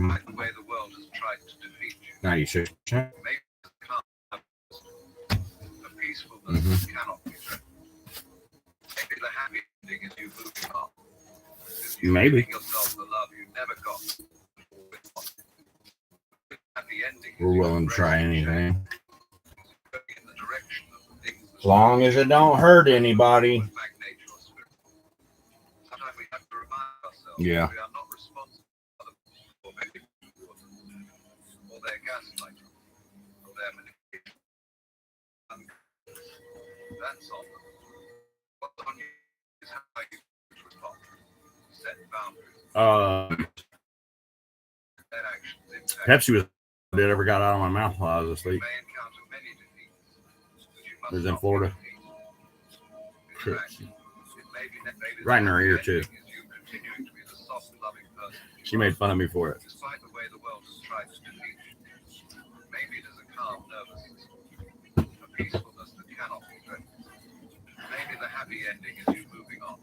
Like the way the world has tried to defeat you. Now you should. Maybe it's calm, a peacefulness that cannot be threatened. Maybe the happy ending is you moving on. Is you giving yourself the love you never got. Happy ending is We're willing to try anything. in the direction of the things As long as it don't hurt anybody. magnate your spirit. Sometimes we have to remind ourselves Yeah. that we are not responsible for other people or maybe or their gaslighting or their manipulation. That's all. What's on you is how you respond. Set boundaries. That actions impact. Pepsi was it ever got out of my mouth while I was You asleep. may encounter many defeats, but you must It was in not be Florida. defeated. In fact, it may be Right in her ear, too. is you continuing to be the soft, loving person you She are. made fun of me for it. Despite the way the world has tried to defeat you, maybe there's a calm nervousness, a peacefulness that cannot be threatened. Maybe the happy ending is you moving on,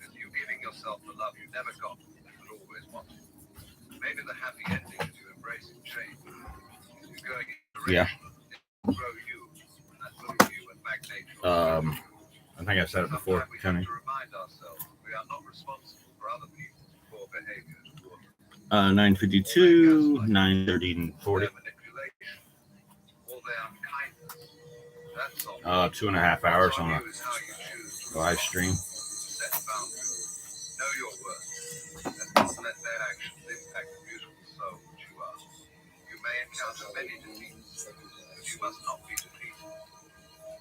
is you giving yourself the love you never got but always wanted. Maybe the happy ending is you embracing change, is you going in the direction that grow you and move you and magnate your I think I said it before, Sometimes we Tony. have to remind ourselves that we are not responsible for other people's poor behavior toward them. 9:52, 9:30, and 40. Their manipulation, or their unkindness. That's all. 2.5 hours on you is how you choose a live stream. set boundaries. Know your worth, and not let their actions impact the beautiful soul that you are. You may encounter many defeats, but you must not be defeated.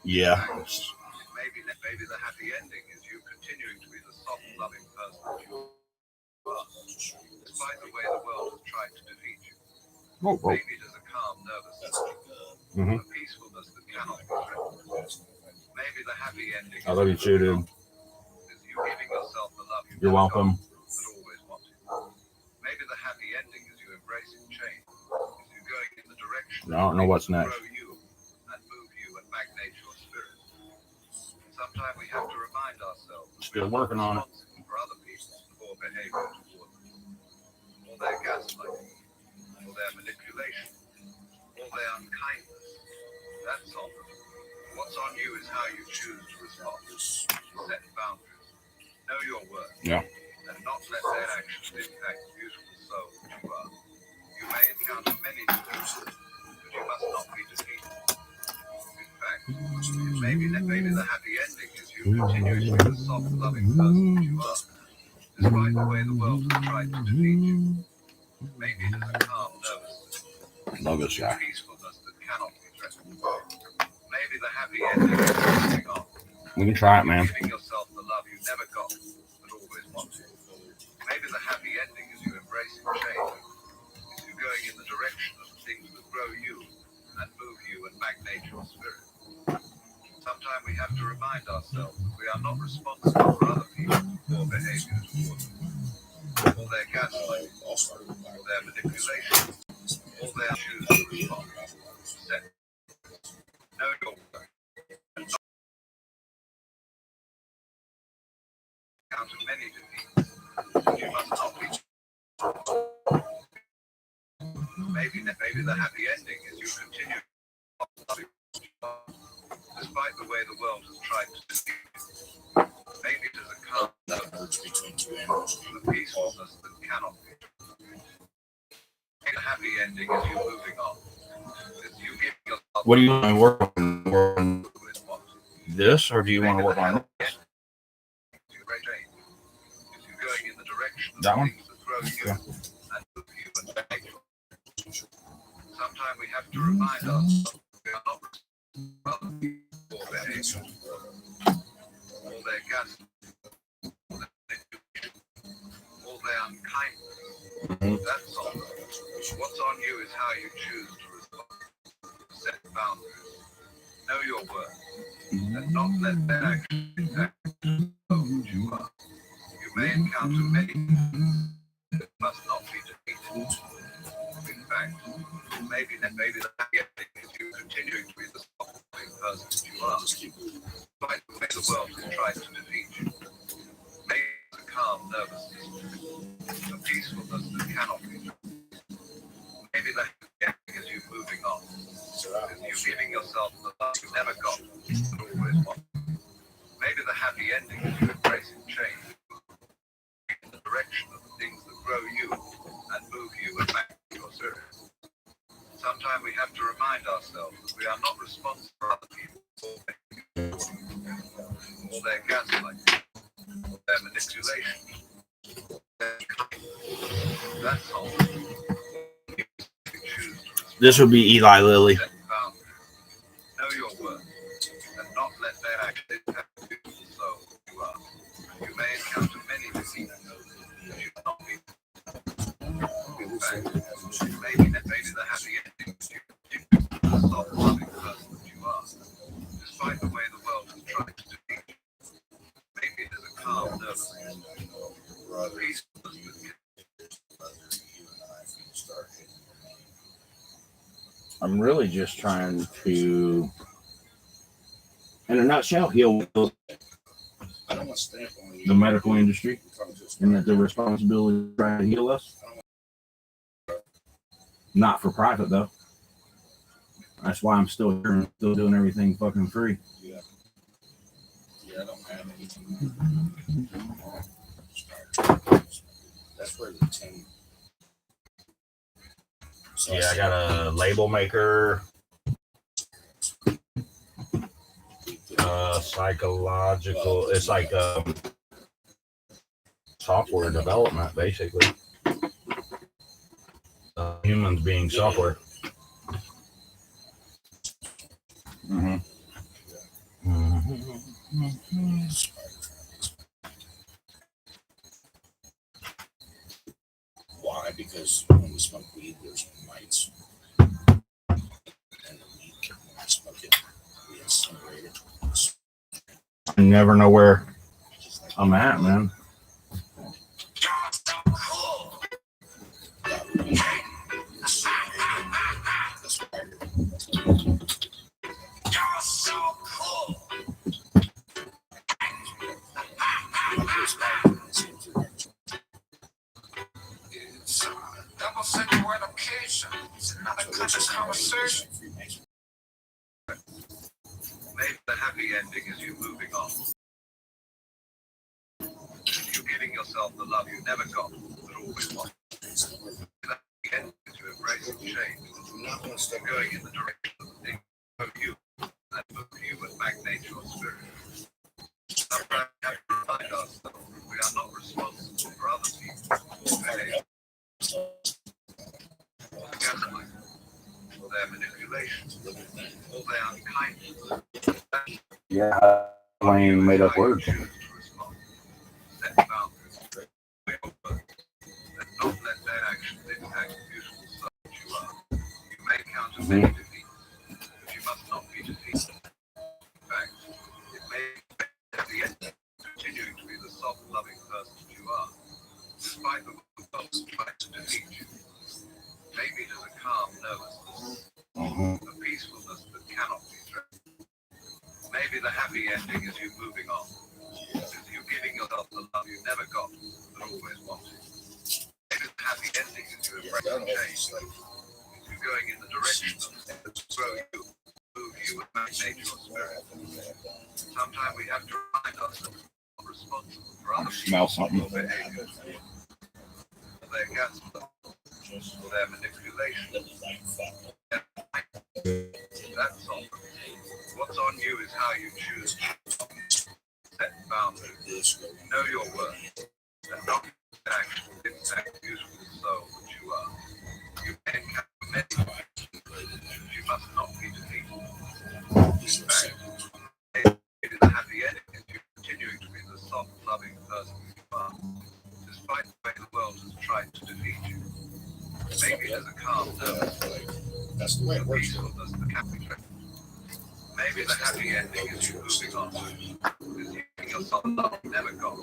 Yeah. Maybe the happy ending is you continuing to be the soft, loving person that you are, despite the way the world has tried to defeat you. Maybe there's a calm nervousness, a peacefulness that cannot be threatened. Maybe the happy ending I love you too, dude. is you giving yourself the love You're never welcome. got but always wanted. Maybe the happy ending is you embracing change, is you going in the direction I don't know what's that next. grow you and move you and magnate your spirit. Sometimes we have to remind ourselves that Still we are working not on it. responsible for other people's poor behavior toward them, or their gaslighting, or their manipulation, or their unkindness. That's all. What's on you is how you choose to respond. Set boundaries. Know your worth. Yeah. And not let their actions impact the beautiful soul that you are. You may encounter many defeats, but you must not be defeated. In fact, maybe the happy ending is you continuing to be the soft, loving person that you are. Despite the way the world has tried to defeat you, maybe there's a calm nervousness, Love this guy. peacefulness that cannot be threatened. Maybe the happy ending is moving on. We can try it, man. Giving yourself the love you never got, but always wanted. Maybe the happy ending is you embracing change, is you going in the direction of things that grow you and move you and magnate your spirit. Sometimes we have to remind ourselves that we are not responsible for other people's poor behavior toward them, or their gaslighting, or their manipulation, or their choose to respond. Set. Know your worth. And not encounter many defeats, but you must not be. Maybe the happy ending is you continue loving despite the way the world has tried to defeat you. Maybe there's a calm nervousness between two animals, a peacefulness that cannot be. Maybe the happy ending is you moving on, What do you want to work on? This, or do you want to work on this? That one? Okay. Sometimes we have to remind ourselves we are not all their gas, all their unkindness. That's all. What's on you is how you choose to respond. Set boundaries. Know your worth. And not let their actions impact what you are. You may encounter many that must not be defeated. In fact, maybe the happy ending is you continuing to be the soft-loving person that you are, despite the way the world has tried to defeat you. Maybe it's a calm nervousness, a peacefulness that cannot be trusted. Maybe the happy ending is you moving on, is you giving yourself the love you never got, but always wanted. Maybe the happy ending is you embracing change, in the direction of the things that grow you and move you and back to your spirit. Sometimes we have to remind ourselves that we are not responsible for other people, or their gaslighting, or their manipulation. That's all. This would be Eli Lilly. Know your worth and not let their actions impact the beautiful soul you are. You may encounter many defeats that you cannot be. In fact, maybe the happy ending is you continue to be the soft, loving person that you are, despite the way the world has tried to defeat you. Maybe there's a calm nervousness, a peacefulness that I'm really just trying to, in a nutshell, heal the medical industry, and that the responsibility is trying to heal us. Not for profit, though. That's why I'm still here and still doing everything fucking free. Yeah, I don't have anything. That's where the 10. So Yeah, I got a label maker, psychological. It's like software development, basically. Humans being software. Mm-hmm. Mm-hmm. Why? Because when we smoke weed, there's mites. And the weed, when we smoke it, we incinerate it. I never know where I'm at, man. double second word occasion. It's another conscious conversation. Maybe the happy ending is you moving on. You giving yourself the love you never got, but always wanted. The happy ending is you embracing change. You're going in the direction of the things that move you and move you and magnate your spirit. Sometimes we have to remind ourselves that we are not responsible for other people's behavior. Or gaslighting, or their manipulation, or their unkindness. Yeah, plain made up words. Set boundaries. And not let their actions impact the beautiful soul that you are. You may encounter many defeats, but you must not be defeated. In fact, it may be at the end continuing to be the soft, loving person that you are, despite the world trying to defeat you. Maybe there's a calm nervousness, a peacefulness that cannot be threatened. Maybe the happy ending is you moving on, is you giving yourself the love you never got but always wanted. Maybe the happy ending is you embracing change, is you going in the direction of things that grow you, move you, and magnate your spirit. Sometimes we have to remind ourselves we're responsible for other people's behavior, for their gaslighting, for their manipulation. That's What's on you is how you choose. Set boundaries. Know your worth. And not impact useful soul which you are. You may encounter many things. You must not be defeated. In fact, it is a happy ending if you continuing to be the soft, loving person you are, despite the way the world has tried to defeat you. Maybe there's a calm nervous That's the way it works. peacefulness that can be trained. Maybe the happy ending is you moving on, is using yourself love never got.